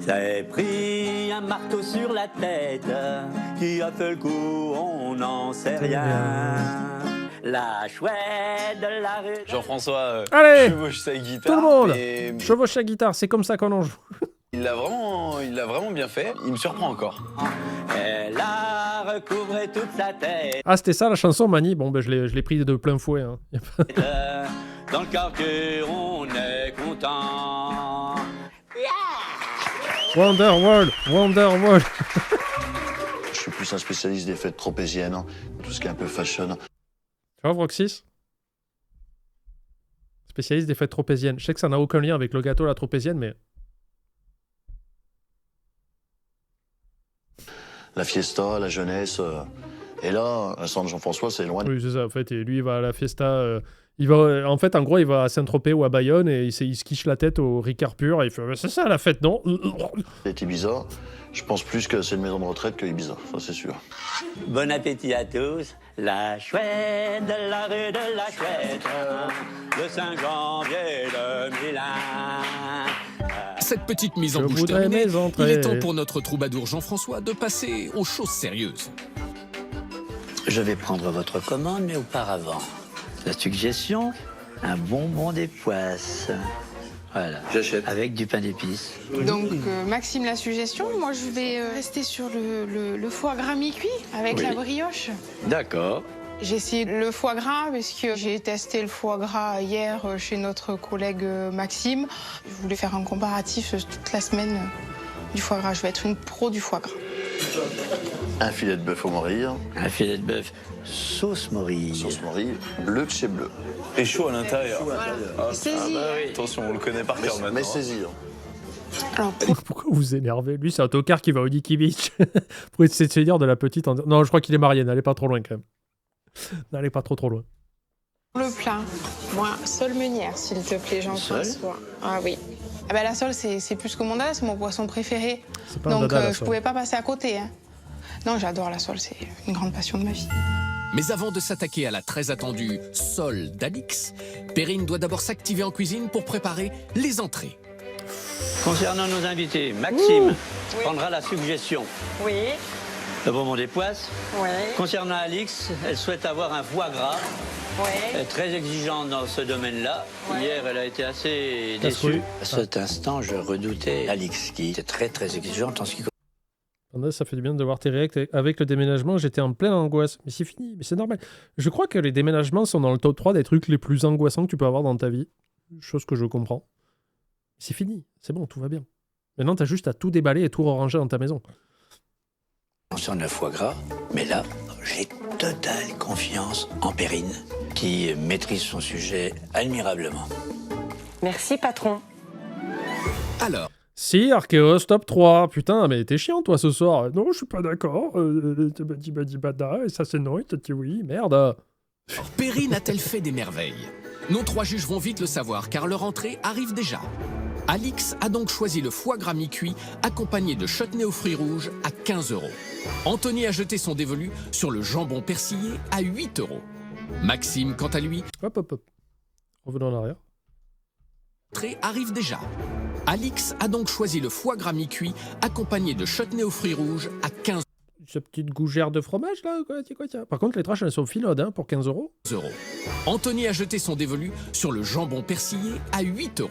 S'est pris un marteau sur la tête, qui a fait le coup, on n'en sait rien. La chouette de la rue. Jean-François Allez, chevauche sa guitare. tout le monde et chevauche la guitare, c'est comme ça qu'on en joue. il l'a vraiment bien fait. Il me surprend encore. Elle a recouvré toute sa tête. Ah, c'était ça la chanson, Mani. Bon, ben je l'ai pris de plein fouet. Hein. Dans le quartier, on est content. Wonderwall, Wonderwall. Je suis plus un spécialiste des fêtes tropéziennes, tout ce qui est un peu fashion. Tu vois, Vroxys? Spécialiste des fêtes tropéziennes. Je sais que ça n'a aucun lien avec le gâteau à la tropézienne, mais... La fiesta, la jeunesse. Et là, un centre Jean-François, c'est loin. Oui, c'est ça. En fait, et lui, il va à la fiesta... il va, en fait, en gros, il va à Saint-Tropez ou à Bayonne et il se quiche la tête au Ricard pur et il fait « C'est ça la fête, non ?» C'est Ibiza. Je pense plus que c'est une maison de retraite que Ibiza, ça c'est sûr. Bon appétit à tous. La chouette de la rue de la Chouette, le 5 janvier 2001. Cette petite mise en Je bouche voudrais terminée, mes entrées. il est temps pour notre troubadour Jean-François de passer aux choses sérieuses. Je vais prendre votre commande, mais auparavant, la suggestion, un bonbon des poisses. Voilà. J'achète. Avec du pain d'épices. Donc Maxime, la suggestion, moi je vais rester sur le foie gras mi-cuit avec Oui. la brioche. D'accord. J'ai essayé le foie gras parce que j'ai testé le foie gras hier chez notre collègue Maxime. Je voulais faire un comparatif toute la semaine du foie gras. Je vais être une pro du foie gras. Un filet de bœuf au morille. Un filet de bœuf sauce morille. Sauce morille, bleu de chez bleu. Et chaud à l'intérieur. Ah, Saisie. attention, on le connaît par cœur maintenant. Mais saisir. Alors, Pourquoi vous vous énervez? Lui, c'est un tocard qui va au Nikki Beach pour essayer de se dire de la petite... Non, je crois qu'il est marié, n'allez pas trop loin quand même. N'allez pas trop loin. le plat, moi, sole meunière, s'il te plaît, Jean-François. Ah oui. Ah ben, la sole, c'est plus que mon dada, c'est mon poisson préféré. C'est pas un Donc, dada, la je sole. pouvais pas passer à côté. Hein. Non, j'adore la sole, c'est une grande passion de ma vie. Mais avant de s'attaquer à la très attendue sole d'Alix, Perrine doit d'abord s'activer en cuisine pour préparer les entrées. Concernant nos invités, Maxime prendra la suggestion. Oui, Le bonbon des poisses. oui, Concernant Alix, elle souhaite avoir un foie gras. Elle oui. est très exigeante dans ce domaine-là. Ouais. Hier, elle a été assez Casse-couille. déçue. À cet instant, je redoutais Alix, qui était très exigeante en ce qui Attendez, ça fait du bien de voir tes réacts. Avec le déménagement, j'étais en pleine angoisse. Mais c'est fini, mais c'est normal. Je crois que les déménagements sont dans le top 3 des trucs les plus angoissants que tu peux avoir dans ta vie. Chose que je comprends. C'est fini, c'est bon, tout va bien. Maintenant, t'as juste à tout déballer et tout ranger dans ta maison. concerne le foie gras. Mais là, j'ai totale confiance en Perrine, qui maîtrise son sujet admirablement. Merci, patron. Alors, Si, Archéos, top 3. Putain, mais t'es chiant, toi, ce soir. Non, je suis pas d'accord. Bada, et ça, c'est non, et t'as dit oui. Merde. Perrine a-t-elle fait des merveilles? Nos trois juges vont vite le savoir, car leur entrée arrive déjà. Alix a donc choisi le foie gras mi-cuit, accompagné de chutney aux fruits rouges à 15 €. Anthony a jeté son dévolu sur le jambon persillé à 8 €. Maxime, quant à lui, Hop. Revenons en arrière. l'entrée arrive déjà. Alix a donc choisi le foie gras mi-cuit, accompagné de chutney aux fruits rouges à 15 €. Cette petite gougère de fromage, là, quoi, tiens. Par contre, les tranches, elles sont finaudes, hein, pour 15 €. Anthony a jeté son dévolu sur le jambon persillé à 8 €.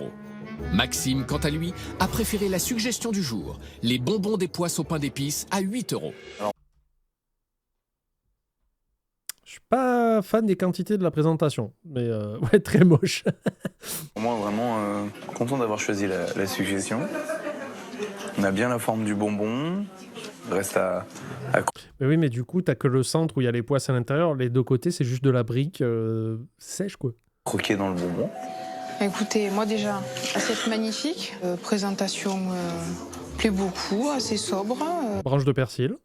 Maxime, quant à lui, a préféré la suggestion du jour, les bonbons des poisses au pain d'épices à 8 €. Je suis pas fan des quantités de la présentation, mais ouais, très moche. Pour moi, vraiment content d'avoir choisi la suggestion. On a bien la forme du bonbon. Il reste à... Mais oui, mais du coup, t'as que le centre où il y a les poisses à l'intérieur. Les deux côtés, c'est juste de la brique sèche, quoi. croquer dans le bonbon. Écoutez, moi déjà, assiette magnifique. Présentation plaît beaucoup, assez sobre. Branche de persil.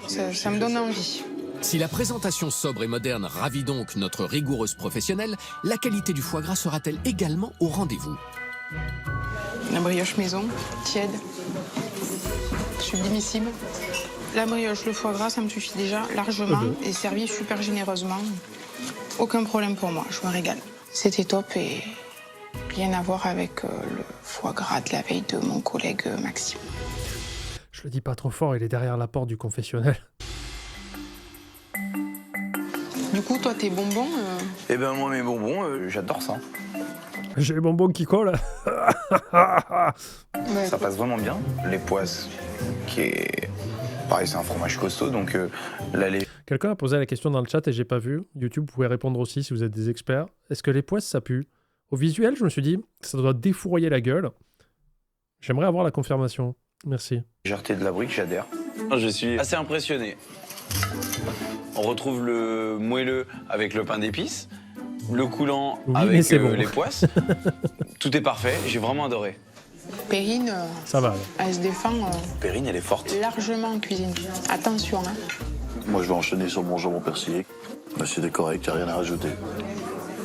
Ça me donne envie. Si la présentation sobre et moderne ravit donc notre rigoureuse professionnelle, la qualité du foie gras sera-t-elle également au rendez-vous? La brioche maison, tiède, sublimissime. La brioche, le foie gras, ça me suffit déjà largement et servi super généreusement. Aucun problème pour moi, je me régale. C'était top et rien à voir avec le foie gras de la veille de mon collègue Maxime. Je le dis pas trop fort, il est derrière la porte du confessionnel. Du coup, toi, tes bonbons Eh ben moi, mes bonbons, j'adore ça. J'ai les bonbons qui collent. Ça passe vraiment bien. Les poisses, qui est... Pareil, c'est un fromage costaud, donc la lait... Quelqu'un a posé la question dans le chat et j'ai pas vu. YouTube, vous pouvez répondre aussi si vous êtes des experts. Est-ce que les poisses, ça pue? Au visuel, je me suis dit, ça doit défourailler la gueule. J'aimerais avoir la confirmation. Merci. Légèreté de la brique, j'adhère. Je suis assez impressionné. On retrouve le moelleux avec le pain d'épices, le coulant avec bon. les poisses. Tout est parfait, j'ai vraiment adoré. Perrine, ça va. Elle se défend Perrine, elle est forte. Largement en cuisine. Attention, hein. Moi, je vais enchaîner sur mon jambon persillé. Bah, c'était correct, il n'y a rien à rajouter.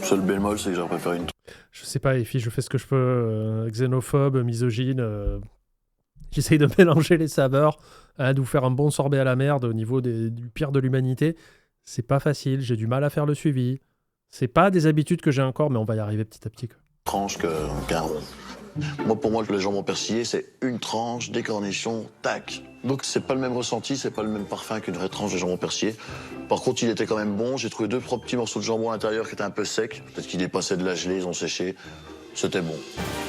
Seul bémol, c'est que j'aurais préféré une... Je sais pas, les filles, je fais ce que je peux. Xénophobe, misogyne. J'essaye de mélanger les saveurs, de vous faire un bon sorbet à la merde au niveau du pire de l'humanité. C'est pas facile, j'ai du mal à faire le suivi. C'est pas des habitudes que j'ai encore, mais on va y arriver petit à petit. Tranche qu'un rond. Moi, pour moi, le jambon persillé, c'est une tranche, des cornichons, tac. Donc, c'est pas le même ressenti, c'est pas le même parfum qu'une vraie tranche de jambon persillé. Par contre, il était quand même bon. J'ai trouvé 2-3 petits morceaux de jambon à l'intérieur qui étaient un peu secs. Peut-être qu'ils dépassaient de la gelée, ils ont séché. C'était bon.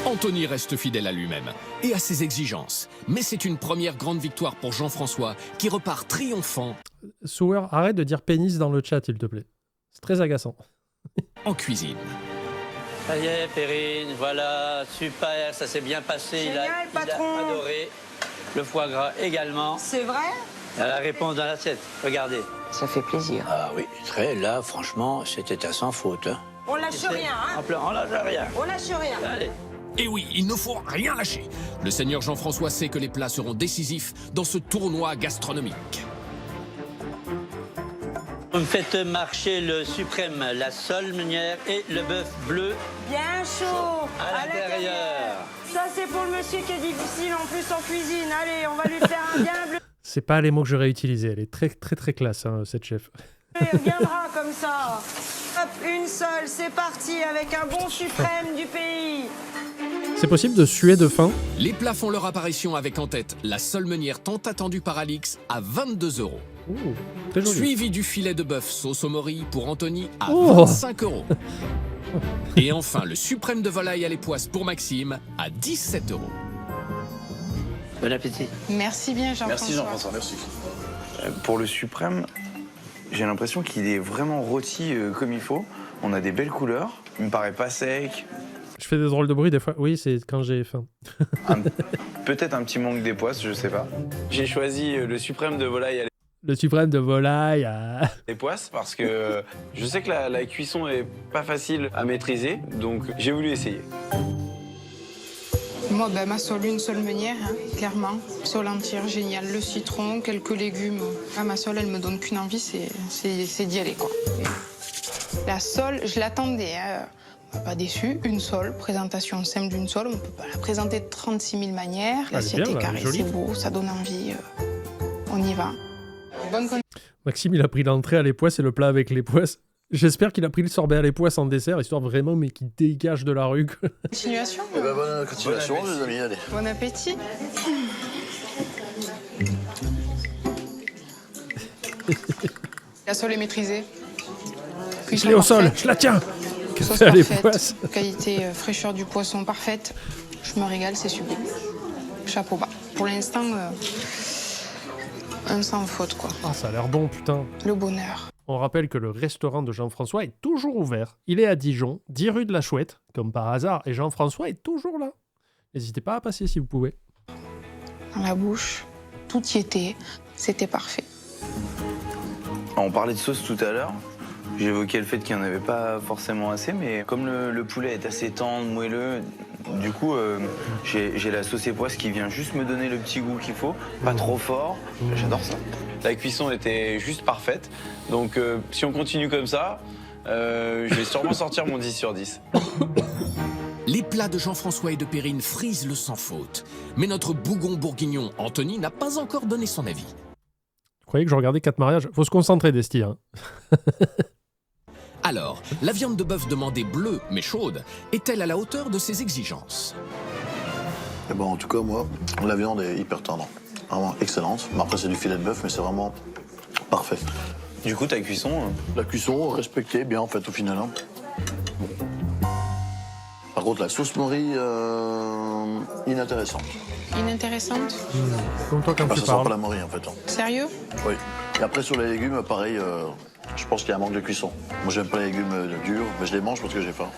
Anthony reste fidèle à lui-même et à ses exigences. Mais c'est une première grande victoire pour Jean-François qui repart triomphant. Souer, arrête de dire pénis dans le chat, s'il te plaît. C'est très agaçant. En cuisine. Ça y est, Perrine, voilà, super, ça s'est bien passé. Génial, il a adoré. Le foie gras également. C'est vrai? La réponse dans l'assiette, regardez. Ça fait plaisir. Ah oui, très, là, franchement, c'était à sans faute. Hein. On lâche rien, hein? On lâche rien. On lâche rien. Allez. Et oui, il ne faut rien lâcher. Le seigneur Jean-François sait que les plats seront décisifs dans ce tournoi gastronomique. Vous me faites marcher le suprême, la sole meunière et le bœuf bleu. Bien chaud. À l'intérieur. Ça, c'est pour le monsieur qui est difficile en plus en cuisine. Allez, on va lui faire un bien bleu. C'est pas les mots que j'aurais utilisés. Elle est très très très classe, hein, cette chef. Il reviendra comme ça. Hop, une seule, c'est parti avec un bon suprême du pays. C'est possible de suer de faim? Les plats font leur apparition avec en tête la sole meunière tant attendue par Alix à 22 €. Très joli. Suivi du filet de bœuf sauce au mori pour Anthony à Oh 25 €. Et enfin, le suprême de volaille à l'époisse pour Maxime à 17 €. Bon appétit. Merci bien, Jean-François. Merci Jean-François, merci. Pour le suprême, j'ai l'impression qu'il est vraiment rôti comme il faut. On a des belles couleurs. Il me paraît pas sec. Je fais des drôles de bruit des fois. Oui, c'est quand j'ai faim. Peut-être un petit manque d'époisse, je sais pas. J'ai choisi le suprême de volaille à Le suprême de volaille. l'époisse parce que je sais que la cuisson est pas facile à maîtriser, donc j'ai voulu essayer. Moi, ma sole, une seule meunière, hein, clairement. Sole entière, génial. Le citron, quelques légumes. Ma sole, elle me donne qu'une envie, c'est d'y aller, quoi. La sole, je l'attendais, hein. Pas déçu. Une sole, présentation simple d'une sole. On peut pas la présenter de 36 000 manières. L'assiette est carrée, c'est beau, ça donne envie. On y va. Bonne Maxime, il a pris l'entrée à l'époisse et le plat avec l'époisse. J'espère qu'il a pris le sorbet à l'époisse en dessert, histoire vraiment, mais qu'il dégage de la rue. continuation. Eh ben, bonne continuation, les amis, allez. Bon appétit. La sole est maîtrisée. Je l'ai au sol, je la tiens. Que Sauce fait les parfaite, poisses? qualité, fraîcheur du poisson parfaite. Je me régale, c'est sublime. Chapeau bas. Pour l'instant, un sans faute, quoi. Ah, ça a l'air bon, putain. Le bonheur. On rappelle que le restaurant de Jean-François est toujours ouvert. Il est à Dijon, 10 rue de la Chouette, comme par hasard. Et Jean-François est toujours là. N'hésitez pas à passer si vous pouvez. Dans la bouche, tout y était. C'était parfait. On parlait de sauce tout à l'heure. J'évoquais le fait qu'il n'y en avait pas forcément assez, mais comme le poulet est assez tendre, moelleux, du coup, j'ai la sauce époisse qui vient juste me donner le petit goût qu'il faut, pas trop fort. J'adore ça. La cuisson était juste parfaite. Donc si on continue comme ça, je vais sûrement sortir mon 10 sur 10. Les plats de Jean-François et de Perrine frisent le sans faute. Mais notre bougon bourguignon Anthony n'a pas encore donné son avis. Vous croyez que je regardais 4 mariages? Faut se concentrer, Desti. Hein. Alors, la viande de bœuf demandée bleue mais chaude est-elle à la hauteur de ses exigences? Eh ben, en tout cas, moi, la viande est hyper tendre. Vraiment excellente. Mais après, c'est du filet de bœuf, mais c'est vraiment parfait. Du coup, ta cuisson La cuisson, respectée, bien en fait, au final. Hein. Par contre, la sauce Mori, inintéressante. Inintéressante. Comme toi quand Ça tu sent parles. pas la Mori, en fait. Hein. Sérieux? Oui. Et après, sur les légumes, pareil, je pense qu'il y a un manque de cuisson. Moi, j'aime pas les légumes durs, mais je les mange parce que j'ai faim.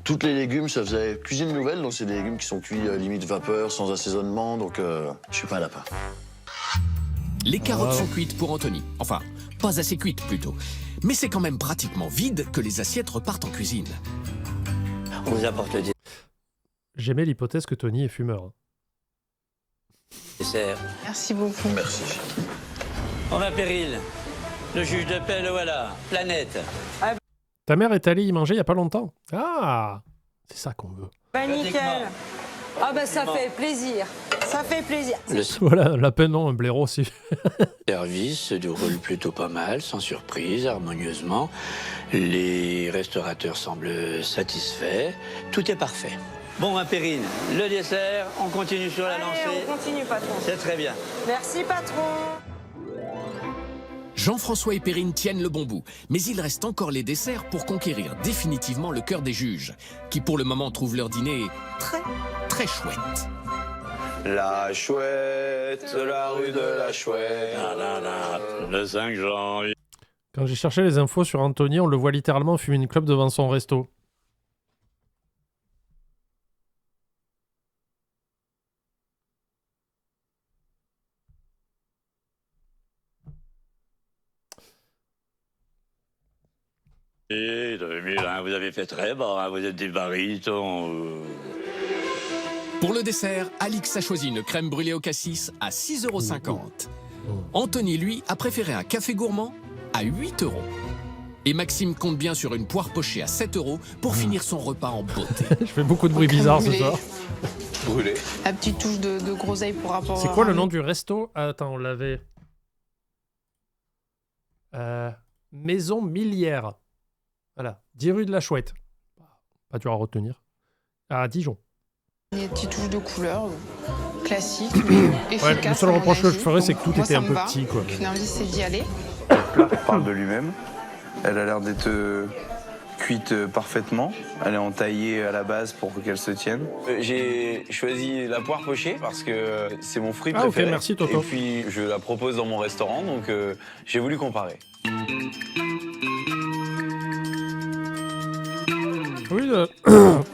Toutes les légumes, ça faisait cuisine nouvelle, donc c'est des légumes qui sont cuits limite vapeur, sans assaisonnement, donc je suis pas un lapin. Les carottes sont cuites pour Anthony. Enfin, pas assez cuites plutôt. Mais c'est quand même pratiquement vide que les assiettes repartent en cuisine. On vous apporte le J'aimais l'hypothèse que Tony est fumeur. Hein. dessert. Merci beaucoup. Merci. On va Péril. Le juge de paix, le voilà. Planète. Ta mère est allée y manger il y a pas longtemps. Ah, c'est ça qu'on veut. Bah nickel. Ah bah ça fait plaisir. Ça fait plaisir. Le Voilà, la peine non, un blaireau aussi. service se déroule plutôt pas mal, sans surprise, harmonieusement. Les restaurateurs semblent satisfaits. Tout est parfait. Bon, ma Périne, le dessert, on continue sur la lancée. On continue, patron. C'est très bien. Merci, patron. Jean-François et Perrine tiennent le bon bout, mais il reste encore les desserts pour conquérir définitivement le cœur des juges, qui pour le moment trouvent leur dîner très, très chouette. La chouette, la rue de la chouette. Le 5 janvier. Quand j'ai cherché les infos sur Anthony, on le voit littéralement fumer une clope devant son resto. Et 2001, vous avez fait très bon, hein, vous êtes des barytons. Pour le dessert, Alix a choisi une crème brûlée au cassis à 6,50 €. Anthony, lui, a préféré un café gourmand à 8 €. Et Maxime compte bien sur une poire pochée à 7 € pour finir son repas en beauté. Je fais beaucoup de bruit bizarre ce soir. Brûlé. La petite touche de groseille pour rapport. C'est quoi le nom du resto? Attends, on l'avait. Maison Millière. Voilà, 10 rue de la Chouette. Pas dur à retenir. À Dijon. Des petites touches de couleur classiques, mais efficaces. Ouais, le seul à mon reproche que avis. je ferais, c'est que tout Moi, était ça un me peu va. petit, quoi. Une envie, c'est d'y aller. Le plat parle de lui-même. Elle a l'air d'être cuite parfaitement. Elle est entaillée à la base pour qu'elle se tienne. J'ai choisi la poire pochée parce que c'est mon fruit Ah, ok, préféré. merci, Toto. Et puis je la propose dans mon restaurant, donc j'ai voulu comparer. Oui,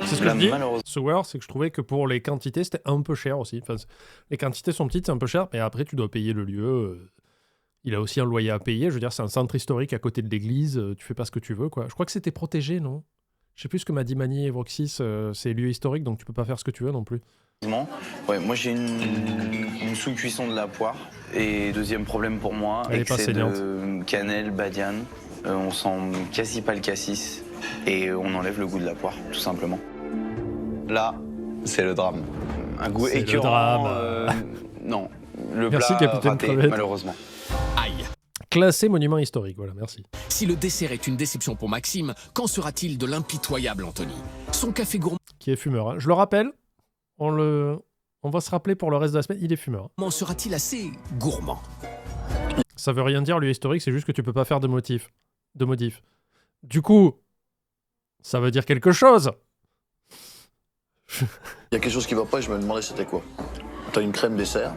c'est ce que Là, je dis. malheureusement. Sewer, c'est que je trouvais que pour les quantités, c'était un peu cher aussi. Enfin, les quantités sont petites, c'est un peu cher, mais après, tu dois payer le lieu. Il a aussi un loyer à payer. Je veux dire, c'est un centre historique à côté de l'église. Tu fais pas ce que tu veux, quoi. Je crois que c'était protégé, non? Je sais plus ce que m'a dit Mani et Vroxis. C'est lieu historique, donc tu peux pas faire ce que tu veux non plus. Ouais, moi j'ai une sous-cuisson de la poire. Et deuxième problème pour moi, Elle est pas excès saignante. de cannelle, badiane. On sent quasi pas le cassis. Et on enlève le goût de la poire, tout simplement. Là, c'est le drame. Un goût C'est le écœurant. drame. Non, le Merci, plat Capitaine raté, Crevette. malheureusement. Aïe. Classé monument historique, voilà, merci. Si le dessert est une déception pour Maxime, qu'en sera-t-il de l'impitoyable Anthony? Son café gourmand Qui est fumeur, hein. Je le rappelle, on va se rappeler pour le reste de la semaine, il est fumeur. sera-t-il assez gourmand? Ça veut rien dire, lieu historique, c'est juste que tu peux pas faire de modif. Du coup, ça veut dire quelque chose. Il y a quelque chose qui va pas et je me demandais c'était quoi. T'as une crème dessert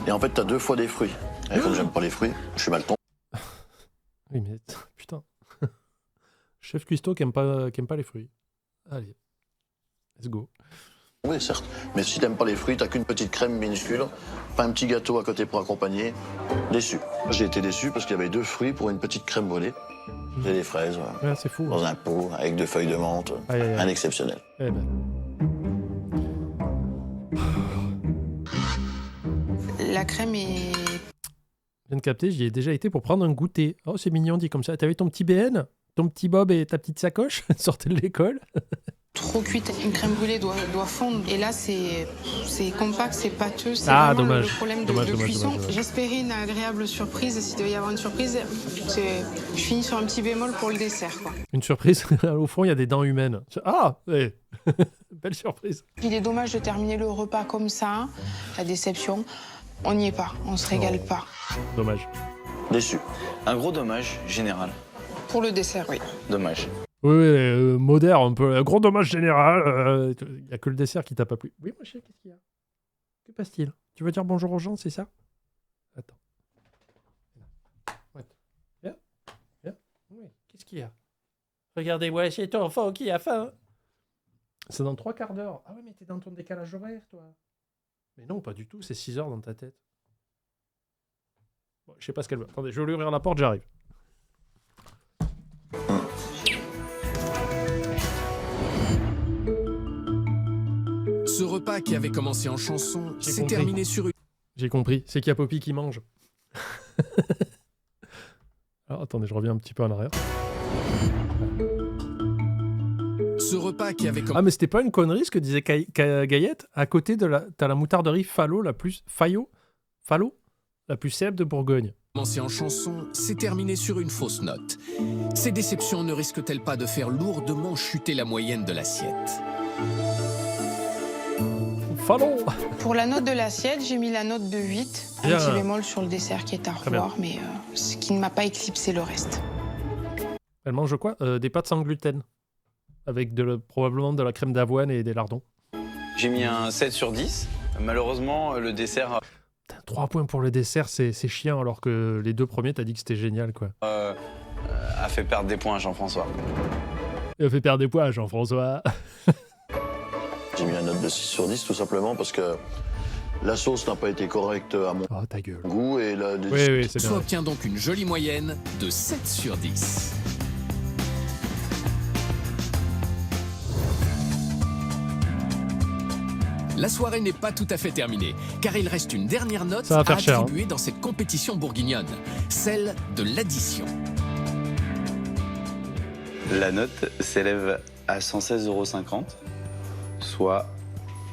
et en fait t'as 2 fois des fruits. Et comme j'aime pas les fruits, je suis mal tombé. Oui mais putain. Chef cuistot qui aime pas les fruits. Allez, let's go. Oui certes, mais si t'aimes pas les fruits, t'as qu'une petite crème minuscule, pas un petit gâteau à côté pour accompagner. Déçu. J'ai été déçu parce qu'il y avait 2 fruits pour une petite crème brûlée. Et des fraises Ouais, c'est fou. dans un pot avec 2 feuilles de menthe. Aïe, aïe, aïe. Un exceptionnel. Eh ben. La crème est Je viens de capter, j'y ai déjà été pour prendre un goûter. Oh, c'est mignon dit comme ça. T'avais ton petit BN, ton petit Bob et ta petite sacoche, sortez de l'école. trop cuite. Une crème brûlée doit fondre. Et là, c'est compact, c'est pâteux. C'est Ah, vraiment dommage. le problème de Dommage. cuisson. J'espérais une agréable surprise. S'il devait y avoir une surprise, je finis sur un petit bémol pour le dessert, quoi. Une surprise, au fond, il y a des dents humaines. Ah, ouais. Belle surprise. Il est dommage de terminer le repas comme ça. La déception, on n'y est pas. On se régale pas. Dommage. Déçu. Un gros dommage général. Pour le dessert, oui. Dommage. Oui, moderne un peu. Gros dommage général. Il n'y a que le dessert qui t'a pas plu. Oui, mon chéri, qu'est-ce qu'il y a? Que passe-t-il? Tu veux dire bonjour aux gens, c'est ça? Attends. Ouais. Viens. Oui, qu'est-ce qu'il y a? Regardez, ouais, c'est ton enfant qui a faim. C'est dans 3 quarts d'heure. Ah ouais, mais t'es dans ton décalage horaire, toi. Mais non, pas du tout, c'est 6 heures dans ta tête. Bon, je sais pas ce qu'elle veut. Attendez, je vais lui ouvrir la porte, j'arrive. Ce repas qui avait commencé en chanson J'ai s'est compris. terminé sur une... J'ai compris, c'est qu'il y a Poppy qui mange. Alors attendez, je reviens un petit peu en arrière. Ce repas qui avait commencé... Ah mais c'était pas une connerie ce que disait Gaillette. À côté de la... T'as la moutarderie Fallot, la plus... Fallot la plus célèbre de Bourgogne. Commencé en chanson s'est terminé sur une fausse note. Ces déceptions ne risquent-elles pas de faire lourdement chuter la moyenne de l'assiette? Fallot. Pour la note de l'assiette, j'ai mis la note de 8. Un Bien. petit bémol sur le dessert qui est à Très bien. revoir, mais ce qui ne m'a pas éclipsé le reste. Elle mange quoi? Des pâtes sans gluten. Avec probablement de la crème d'avoine et des lardons. J'ai mis un 7 sur 10. Malheureusement, le dessert 3 points pour le dessert, c'est chiant, alors que les 2 premiers, t'as dit que c'était génial, quoi. a fait perdre des points à Jean-François. Il a fait perdre des points à Jean-François. J'ai mis la note de 6 sur 10 tout simplement parce que la sauce n'a pas été correcte à mon Oh, ta gueule. goût et la Oui, c'est bien. Soit obtient donc une jolie moyenne de 7 sur 10. La soirée n'est pas tout à fait terminée, car il reste une dernière note Ça va à faire cher, attribuer dans cette compétition bourguignonne, celle de l'addition. La note s'élève à 116,50 €, soit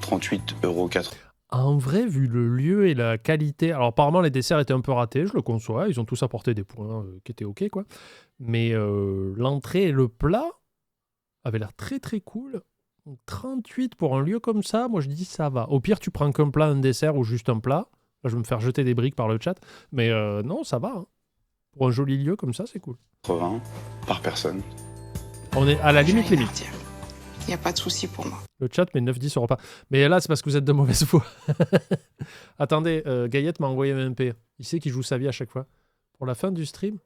38,80 €. En vrai, vu le lieu et la qualité... Alors, apparemment, les desserts étaient un peu ratés, je le conçois. Ils ont tous apporté des points qui étaient OK, quoi. Mais l'entrée et le plat avaient l'air très, très cool. Donc, 38 pour un lieu comme ça, moi, je dis ça va. Au pire, tu prends qu'un plat, un dessert ou juste un plat. Là, je vais me faire jeter des briques par le chat. Mais non, ça va. Hein. Pour un joli lieu comme ça, c'est cool. 80 par personne. On est à la limite. Il n'y a pas de souci pour moi. Le chat met 9-10 au repas. Mais là, c'est parce que vous êtes de mauvaise foi. Attendez, Gaillette m'a envoyé un MP. Il sait qu'il joue sa vie à chaque fois. Pour la fin du stream?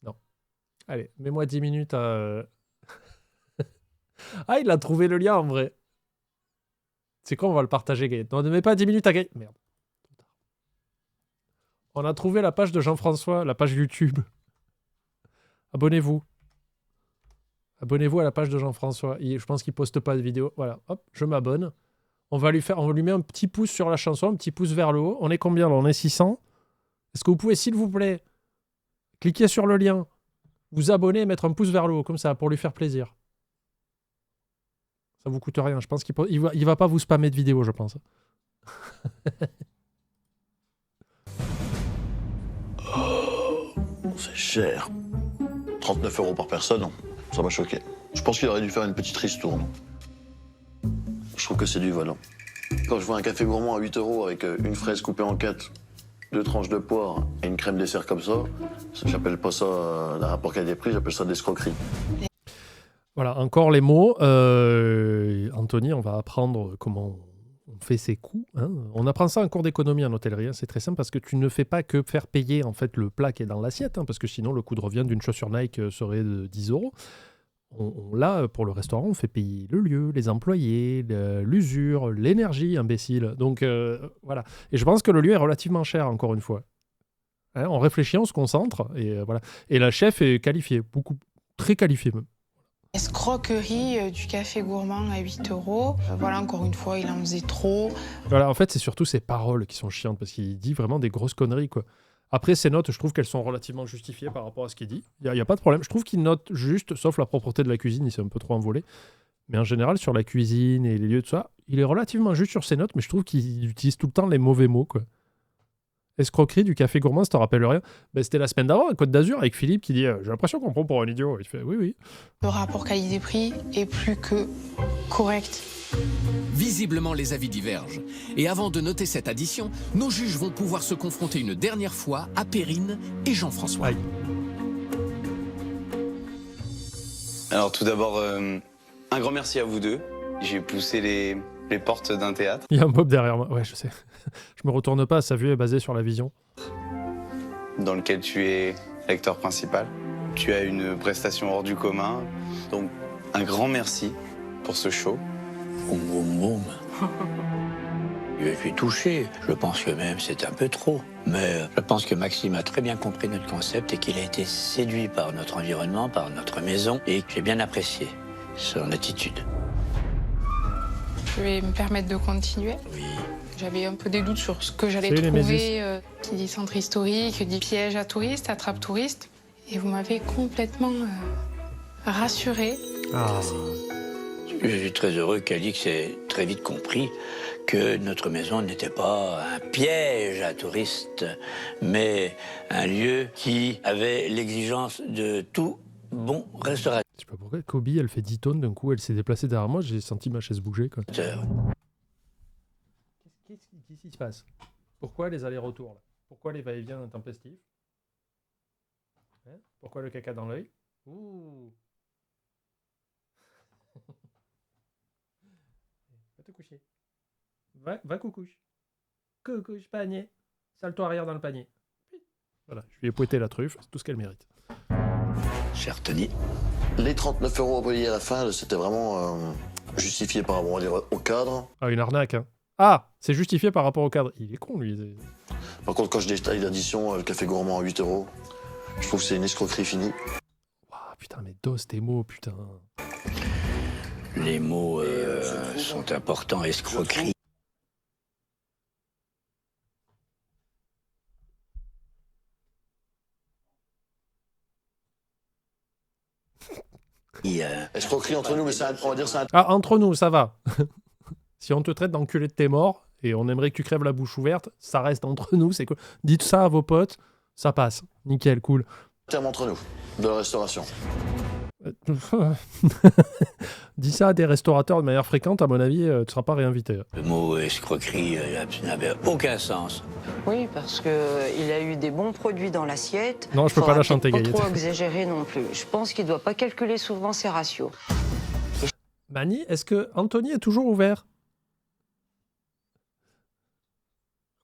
Non. Allez, mets-moi 10 minutes à... Ah, il a trouvé le lien en vrai. C'est quoi, on va le partager, Gaillette. Non, ne mets pas 10 minutes à Gaillette. Merde. On a trouvé la page de Jean-François, la page YouTube. Abonnez-vous. Abonnez-vous à la page de Jean-François. Je pense qu'il poste pas de vidéo. Voilà, hop, je m'abonne. On lui met un petit pouce sur la chanson, un petit pouce vers le haut. On est combien là? On est 600. Est-ce que vous pouvez, s'il vous plaît, cliquer sur le lien, vous abonner et mettre un pouce vers le haut, comme ça, pour lui faire plaisir. Ça vous coûte rien. Je pense qu'il va pas vous spammer de vidéos, je pense. C'est cher. 39 € par personne, non. Ça m'a choqué. Je pense qu'il aurait dû faire une petite ristourne. Je trouve que c'est du volant. Quand je vois un café gourmand à 8 € avec une fraise coupée en 4, 2 tranches de poire et une crème dessert comme ça, j'appelle pas ça d'un rapport qualité-prix, j'appelle ça de l'escroquerie. Voilà, encore les mots. Anthony, on va apprendre comment on fait ses coûts. Hein. On apprend ça en cours d'économie en hôtellerie. Hein. C'est très simple parce que tu ne fais pas que faire payer en fait le plat qui est dans l'assiette, hein, parce que sinon le coût de revient d'une chaussure Nike serait de 10 €. Là, pour le restaurant, on fait payer le lieu, les employés, l'usure, l'énergie, imbécile. Donc voilà. Et je pense que le lieu est relativement cher, encore une fois. Hein, on réfléchit, on se concentre, et voilà. Et la chef est qualifiée, très qualifiée même. Escroquerie du café gourmand à 8 €. Voilà, encore une fois, il en faisait trop. Voilà, en fait, c'est surtout ses paroles qui sont chiantes, parce qu'il dit vraiment des grosses conneries, quoi. Après, ses notes, je trouve qu'elles sont relativement justifiées par rapport à ce qu'il dit. Il n'y a pas de problème. Je trouve qu'il note juste, sauf la propreté de la cuisine, il s'est un peu trop envolé. Mais en général, sur la cuisine et les lieux, tout ça, il est relativement juste sur ses notes, mais je trouve qu'il utilise tout le temps les mauvais mots, quoi. Escroquerie du café gourmand, ça te rappelle rien? Ben, c'était la semaine d'avant à Côte d'Azur avec Philippe qui dit j'ai l'impression qu'on prend pour un idiot. Il fait oui. Le rapport qualité-prix est plus que correct. Visiblement, les avis divergent. Et avant de noter cette addition, nos juges vont pouvoir se confronter une dernière fois à Perrine et Jean-François. Aïe. Alors tout d'abord, un grand merci à vous deux. J'ai poussé les portes d'un théâtre. Il y a un mob derrière moi. Ouais, je sais. Je me retourne pas, sa vue est basée sur la vision. Dans lequel tu es l'acteur principal. Tu as une prestation hors du commun. Donc un grand merci pour ce show. Boum, boum, boum. Je suis touché. Je pense que même c'est un peu trop. Mais je pense que Maxime a très bien compris notre concept et qu'il a été séduit par notre environnement, par notre maison. Et j'ai bien apprécié son attitude. Je vais me permettre de continuer. Oui. J'avais un peu des doutes sur ce que j'allais trouver. Qui dit centre historique, dit piège à touristes, attrape touristes. Et vous m'avez complètement rassurée. Ah. Je suis très heureux qu'Alix ait très vite compris que notre maison n'était pas un piège à touristes, mais un lieu qui avait l'exigence de tout bon restaurateur. Je sais pas pourquoi, Kobe, elle fait 10 tonnes d'un coup, elle s'est déplacée derrière moi, j'ai senti ma chaise bouger, quoi. Qu'est-ce qui se passe? Pourquoi les allers-retours, là? Pourquoi les va-et-vient intempestifs? Hein? Pourquoi le caca dans l'œil? Ouh. Va te coucher. Va coucouche. Coucouche, panier. Sale-toi arrière dans le panier. Voilà, je lui ai poêté la truffe, c'est tout ce qu'elle mérite. Cher Tony. Les 39 € payés à la fin, c'était vraiment justifié par rapport au cadre. Ah, une arnaque, hein. Ah, c'est justifié par rapport au cadre. Il est con, lui. Par contre, quand je détaille l'addition, le café gourmand à 8 €, je trouve que c'est une escroquerie finie. Waouh, putain, mais dose tes mots, putain. Les mots sont importants, escroquerie. Escroquerie entre nous, mais on va dire ça. Ah, entre nous, ça va. Si on te traite d'enculé de tes morts et on aimerait que tu crèves la bouche ouverte, ça reste entre nous, c'est cool. Dites ça à vos potes, ça passe. Nickel, cool. Terme entre nous, de la restauration. Dis ça à des restaurateurs de manière fréquente, à mon avis, tu ne seras pas réinvité. Le mot escroquerie n'avait aucun sens. Oui, parce qu'il a eu des bons produits dans l'assiette. Non, je peux pas la chanter, Gaëlle. Gaëlle. Pas trop exagérer non plus. Je pense qu'il ne doit pas calculer souvent ses ratios. Mani, est-ce que Anthony est toujours ouvert?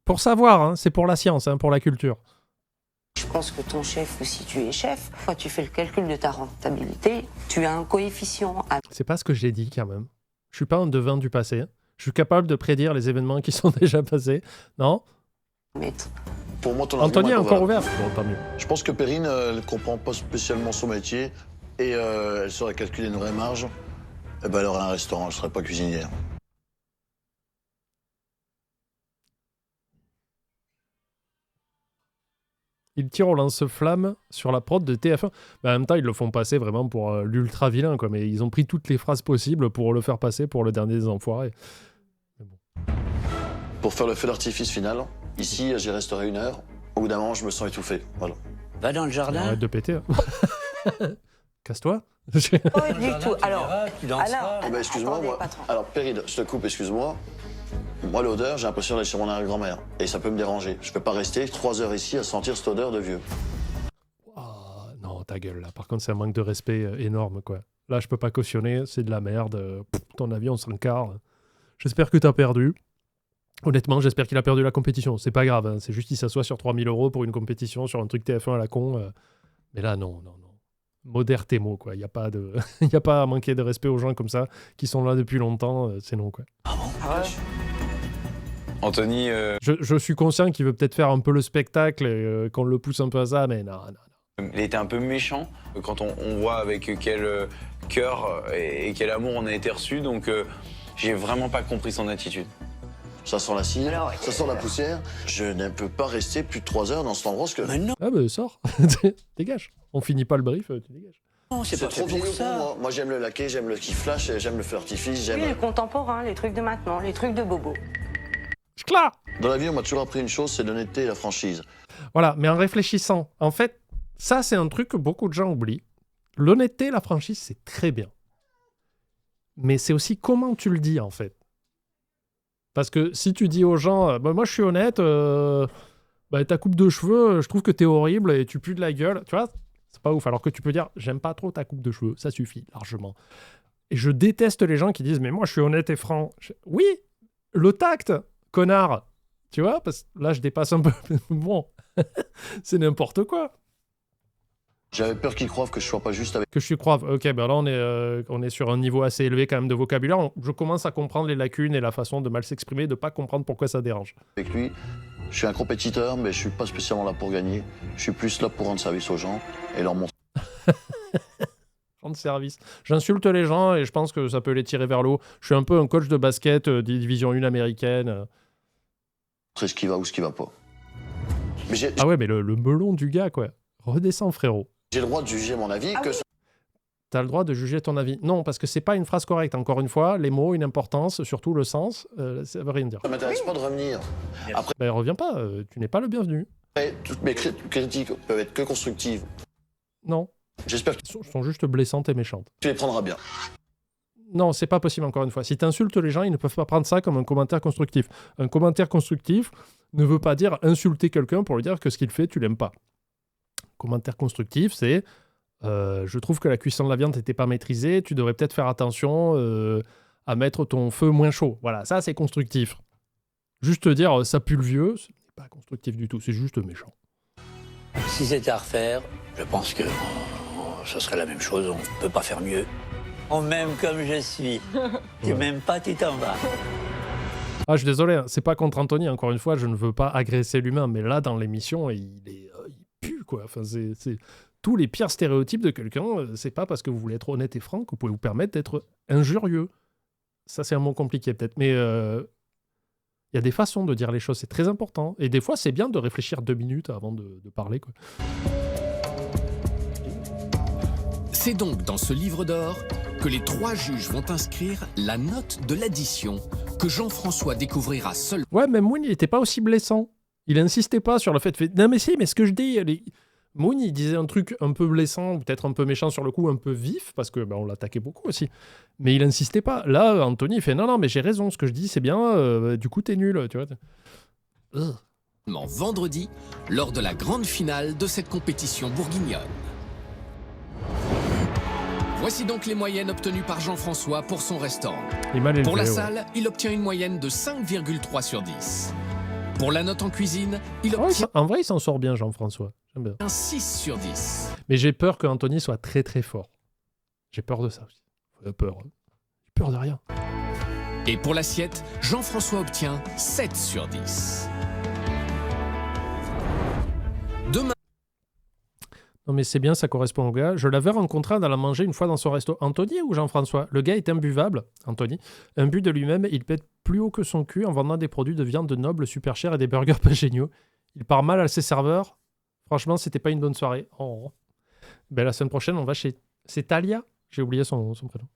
Pour savoir, hein, c'est pour la science, hein, pour la culture. Je pense que ton chef, ou si tu es chef, quand tu fais le calcul de ta rentabilité, tu as un coefficient à... C'est pas ce que j'ai dit, quand même. Je suis pas un devin du passé. Je suis capable de prédire les événements qui sont déjà passés. Non? Pour moi, ton Anthony est argument encore ouvert. Bon, tant mieux. Je pense que Perrine, elle comprend pas spécialement son métier et elle saurait calculer une vraie marge. Eh ben, elle aurait un restaurant, elle serait pas cuisinière. Ils tirent au lance-flamme sur la prod de TF1. Mais en même temps, ils le font passer vraiment pour l'ultra vilain, quoi. Mais ils ont pris toutes les phrases possibles pour le faire passer pour le dernier des enfoirés. Mais bon. Pour faire le feu d'artifice final, ici, j'y resterai 1 heure. Au bout d'un moment, je me sens étouffé. Voilà. Va dans le jardin. Arrête de péter. Hein. Casse-toi. Pas du tout. Alors, Eh ben, excuse-moi, moi. Alors, Perrine, je te coupe, excuse-moi. Moi, l'odeur, j'ai l'impression d'aller chez mon arrière-grand-mère. Et ça peut me déranger. Je peux pas rester 3 heures ici à sentir cette odeur de vieux. Ah, non, ta gueule, là. Par contre, c'est un manque de respect énorme, quoi. Là, je peux pas cautionner, c'est de la merde. Ton avis, on s'en carre. J'espère que t'as perdu. Honnêtement, j'espère qu'il a perdu la compétition. C'est pas grave, hein. C'est juste qu'il s'assoit sur 3000 € pour une compétition, sur un truc TF1 à la con. Mais là, non. Modère tes mots, quoi. Il n'y a pas de... y a pas à manquer de respect aux gens comme ça, qui sont là depuis longtemps. C'est non, quoi. Ah ouais. Anthony, Je suis conscient qu'il veut peut-être faire un peu le spectacle et qu'on le pousse un peu à ça, mais non. il était un peu méchant quand on voit avec quel cœur et quel amour on a été reçus. Donc, j'ai vraiment pas compris son attitude. Ça sent la cire, ça sent la poussière. Je ne peux pas rester plus de 3 heures dans cet endroit parce que... Mais non, Ah bah sors, dégage. On finit pas le brief, tu dégages. c'est pas fait trop pour vieillot ça. pour moi. Moi, j'aime le laqué, j'aime le qui flash, j'aime le feu d'artifice, j'aime... Oui, les contemporains, les trucs de maintenant, les trucs de bobo. Là. Dans la vie, on m'a toujours appris une chose, c'est l'honnêteté et la franchise. Voilà, mais en réfléchissant, en fait, ça c'est un truc que beaucoup de gens oublient. L'honnêteté, la franchise, c'est très bien. Mais c'est aussi comment tu le dis, en fait. Parce que si tu dis aux gens, bah, moi je suis honnête, ta coupe de cheveux, je trouve que t'es horrible et tu pues de la gueule, tu vois, c'est pas ouf. Alors que tu peux dire, j'aime pas trop ta coupe de cheveux, ça suffit largement. Et je déteste les gens qui disent, mais moi je suis honnête et franc. Oui, le tact, connard, tu vois, parce que là je dépasse un peu. Bon, c'est n'importe quoi. J'avais peur qu'ils croient que je sois pas juste avec... Que je suis croix. Ok, ben là on est sur un niveau assez élevé quand même de vocabulaire. Je commence à comprendre les lacunes et la façon de mal s'exprimer, de pas comprendre pourquoi ça dérange. Avec lui, je suis un compétiteur, mais je suis pas spécialement là pour gagner. Je suis plus là pour rendre service aux gens et leur montrer. Rendre service. J'insulte les gens et je pense que ça peut les tirer vers le haut. Je suis un peu un coach de basket des division 1 américaine. Ce qui va ou ce qui va pas. Mais Ah ouais, mais le melon du gars, quoi. Redescends, frérot. j'ai le droit de juger mon avis. T'as le droit de juger ton avis. Non, parce que c'est pas une phrase correcte. Encore une fois, les mots, une importance, surtout le sens, ça veut rien dire. Ça m'intéresse pas de revenir. Après, Ben reviens pas, tu n'es pas le bienvenu. toutes mes critiques peuvent être que constructives. Non. J'espère que Sont juste blessantes et méchantes. tu les prendras bien. Non, c'est pas possible, encore une fois. Si t'insultes les gens, ils ne peuvent pas prendre ça comme un commentaire constructif. Un commentaire constructif ne veut pas dire insulter quelqu'un pour lui dire que ce qu'il fait, tu l'aimes pas. Commentaire constructif, c'est je trouve que la cuisson de la viande n'était pas maîtrisée, tu devrais peut-être faire attention à mettre ton feu moins chaud. Voilà, ça c'est constructif. Juste dire ça pue le vieux, ce n'est pas constructif du tout, c'est juste méchant. Si c'était à refaire, je pense que ce serait la même chose, on peut pas faire mieux. On m'aime comme je suis. Tu m'aimes pas, tu t'en vas. Ah, je suis désolé, hein, c'est pas contre Anthony, encore une fois, je ne veux pas agresser l'humain, mais là, dans l'émission, il pue, quoi. Enfin, c'est tous les pires stéréotypes de quelqu'un, c'est pas parce que vous voulez être honnête et franc que vous pouvez vous permettre d'être injurieux. Ça, c'est un mot compliqué, peut-être, mais il y a des façons de dire les choses, c'est très important. Et des fois, c'est bien de réfléchir 2 minutes avant de parler, quoi. C'est donc dans ce livre d'or que les 3 juges vont inscrire la note de l'addition que Jean-François découvrira seul. Ouais, même Moon, il n'était pas aussi blessant. Il insistait pas sur le fait de... Non mais si, mais ce que je dis... Moon, il disait un truc un peu blessant, peut-être un peu méchant sur le coup, un peu vif, parce que on l'attaquait beaucoup aussi. Mais il insistait pas. Là, Anthony, il fait non, mais j'ai raison, ce que je dis, c'est bien, du coup, t'es nul, tu vois. Vendredi, lors de la grande finale de cette compétition bourguignonne. Voici donc les moyennes obtenues par Jean-François pour son restaurant. Pour la salle, il obtient une moyenne de 5,3 sur 10. Pour la note en cuisine, il obtient en vrai, il s'en sort bien, Jean-François. J'aime bien. un 6 sur 10. Mais j'ai peur que Anthony soit très très fort. J'ai peur de ça aussi. J'ai peur de rien. Et pour l'assiette, Jean-François obtient 7 sur 10. Demain... Non mais c'est bien, ça correspond au gars. Je l'avais rencontré en allant manger une fois dans son resto. Anthony ou Jean-François? Le gars est imbuvable, Anthony. Imbu de lui-même, il pète plus haut que son cul en vendant des produits de viande noble super chers et des burgers pas géniaux. Il part mal à ses serveurs. Franchement, c'était pas une bonne soirée. Oh. Ben, la semaine prochaine, on va chez... C'est Talia? J'ai oublié son prénom.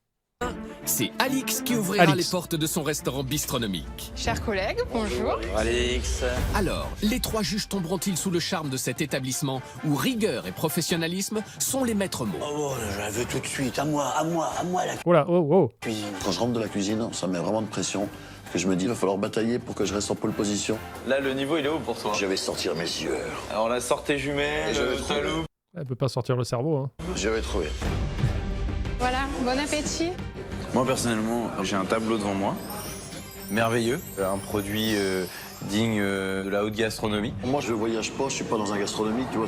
C'est Alix qui ouvrira Alix. les portes de son restaurant bistronomique. Chers collègues, bonjour. Alix. Alors, les 3 juges tomberont-ils sous le charme de cet établissement où rigueur et professionnalisme sont les maîtres mots? Oh, je la veux tout de suite. À moi la Voilà, oh. cuisine. Quand je rentre de la cuisine, ça met vraiment de pression. Que je me dis, il va falloir batailler pour que je reste en pole position. Là, le niveau, il est haut pour toi. Je vais sortir mes sueurs. Alors là, sortez jumelles, Je vais trouver. talou. Elle peut pas sortir le cerveau. Hein. Je vais trouver. Voilà, bon appétit. Moi, personnellement, j'ai un tableau devant moi. Merveilleux. Un produit digne de la haute gastronomie. Moi, je voyage pas, je suis pas dans un gastronomique, tu vois.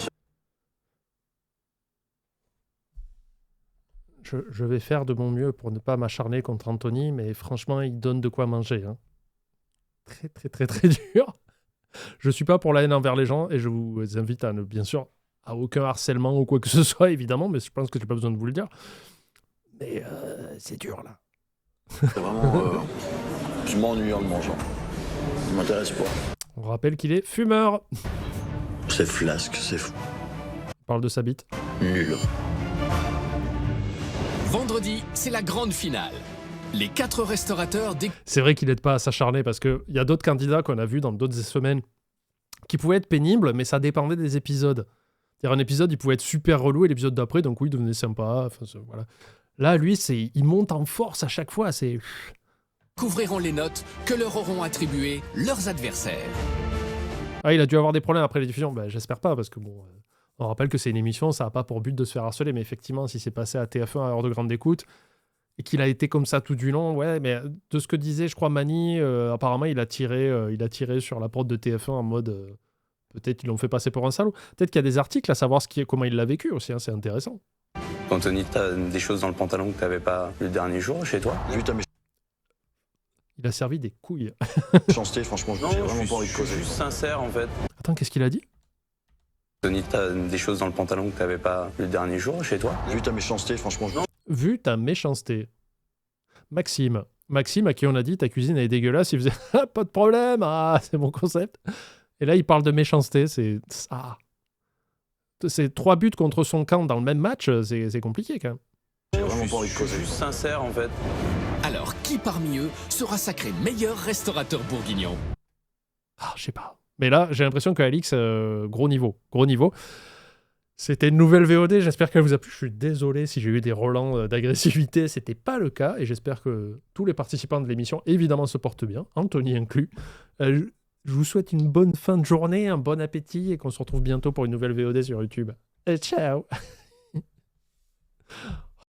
Je vais faire de mon mieux pour ne pas m'acharner contre Anthony, mais franchement, il donne de quoi manger. Hein. Très, très, très, très dur. Je suis pas pour la haine envers les gens et je vous invite à ne, bien sûr, à aucun harcèlement ou quoi que ce soit, évidemment, mais je pense que j'ai pas besoin de vous le dire. Mais c'est dur, là. C'est vraiment... je m'ennuie en le mangeant. Ça m'intéresse pas. On rappelle qu'il est fumeur. C'est flasque, c'est fou. On parle de sa bite. Nul. Vendredi, c'est la grande finale. Les 4 restaurateurs C'est vrai qu'il n'aide pas à s'acharner parce qu'il y a d'autres candidats qu'on a vus dans d'autres semaines qui pouvaient être pénibles, mais ça dépendait des épisodes. C'est-à-dire un épisode, il pouvait être super relou et l'épisode d'après, donc oui, il devenait sympa. Enfin, voilà. Là, lui, il monte en force à chaque fois. C'est... couvriront les notes que leur auront attribuées leurs adversaires. Ah, il a dû avoir des problèmes après les diffusions. Ben, j'espère pas, parce que bon, on rappelle que c'est une émission, ça n'a pas pour but de se faire harceler, mais effectivement, si c'est passé à TF1 à heure de grande écoute, et qu'il a été comme ça tout du long, ouais, mais de ce que disait, je crois, Mani, apparemment, il a tiré sur la porte de TF1 en mode... peut-être ils l'ont fait passer pour un salaud. Peut-être qu'il y a des articles à savoir comment il l'a vécu aussi, hein, c'est intéressant. Anthony, t'as des choses dans le pantalon que t'avais pas le dernier jour chez toi? Il a servi des couilles. Chancetier, franchement, j'ai vraiment pas envie de causer. Je suis juste sincère, en fait. Attends, qu'est-ce qu'il a dit? Anthony, t'as des choses dans le pantalon que t'avais pas le dernier jour chez toi? Vu ta méchanceté, franchement, Vu ta méchanceté. Maxime, à qui on a dit ta cuisine elle est dégueulasse, il faisait ah, pas de problème, ah, c'est mon concept. Et là, il parle de méchanceté, c'est 3 buts contre son camp dans le même match, c'est compliqué quand même. j'ai vraiment pas envie de Je causer. suis juste sincère, en fait. Alors, qui parmi eux sera sacré meilleur restaurateur bourguignon? Ah, je sais pas. Mais là, j'ai l'impression que Alix, gros niveau. C'était une nouvelle VOD, j'espère qu'elle vous a plu. Je suis désolé si j'ai eu des relents d'agressivité, c'était pas le cas. Et j'espère que tous les participants de l'émission, évidemment, se portent bien, Anthony inclus. Je vous souhaite une bonne fin de journée, un bon appétit et qu'on se retrouve bientôt pour une nouvelle VOD sur YouTube. Et ciao.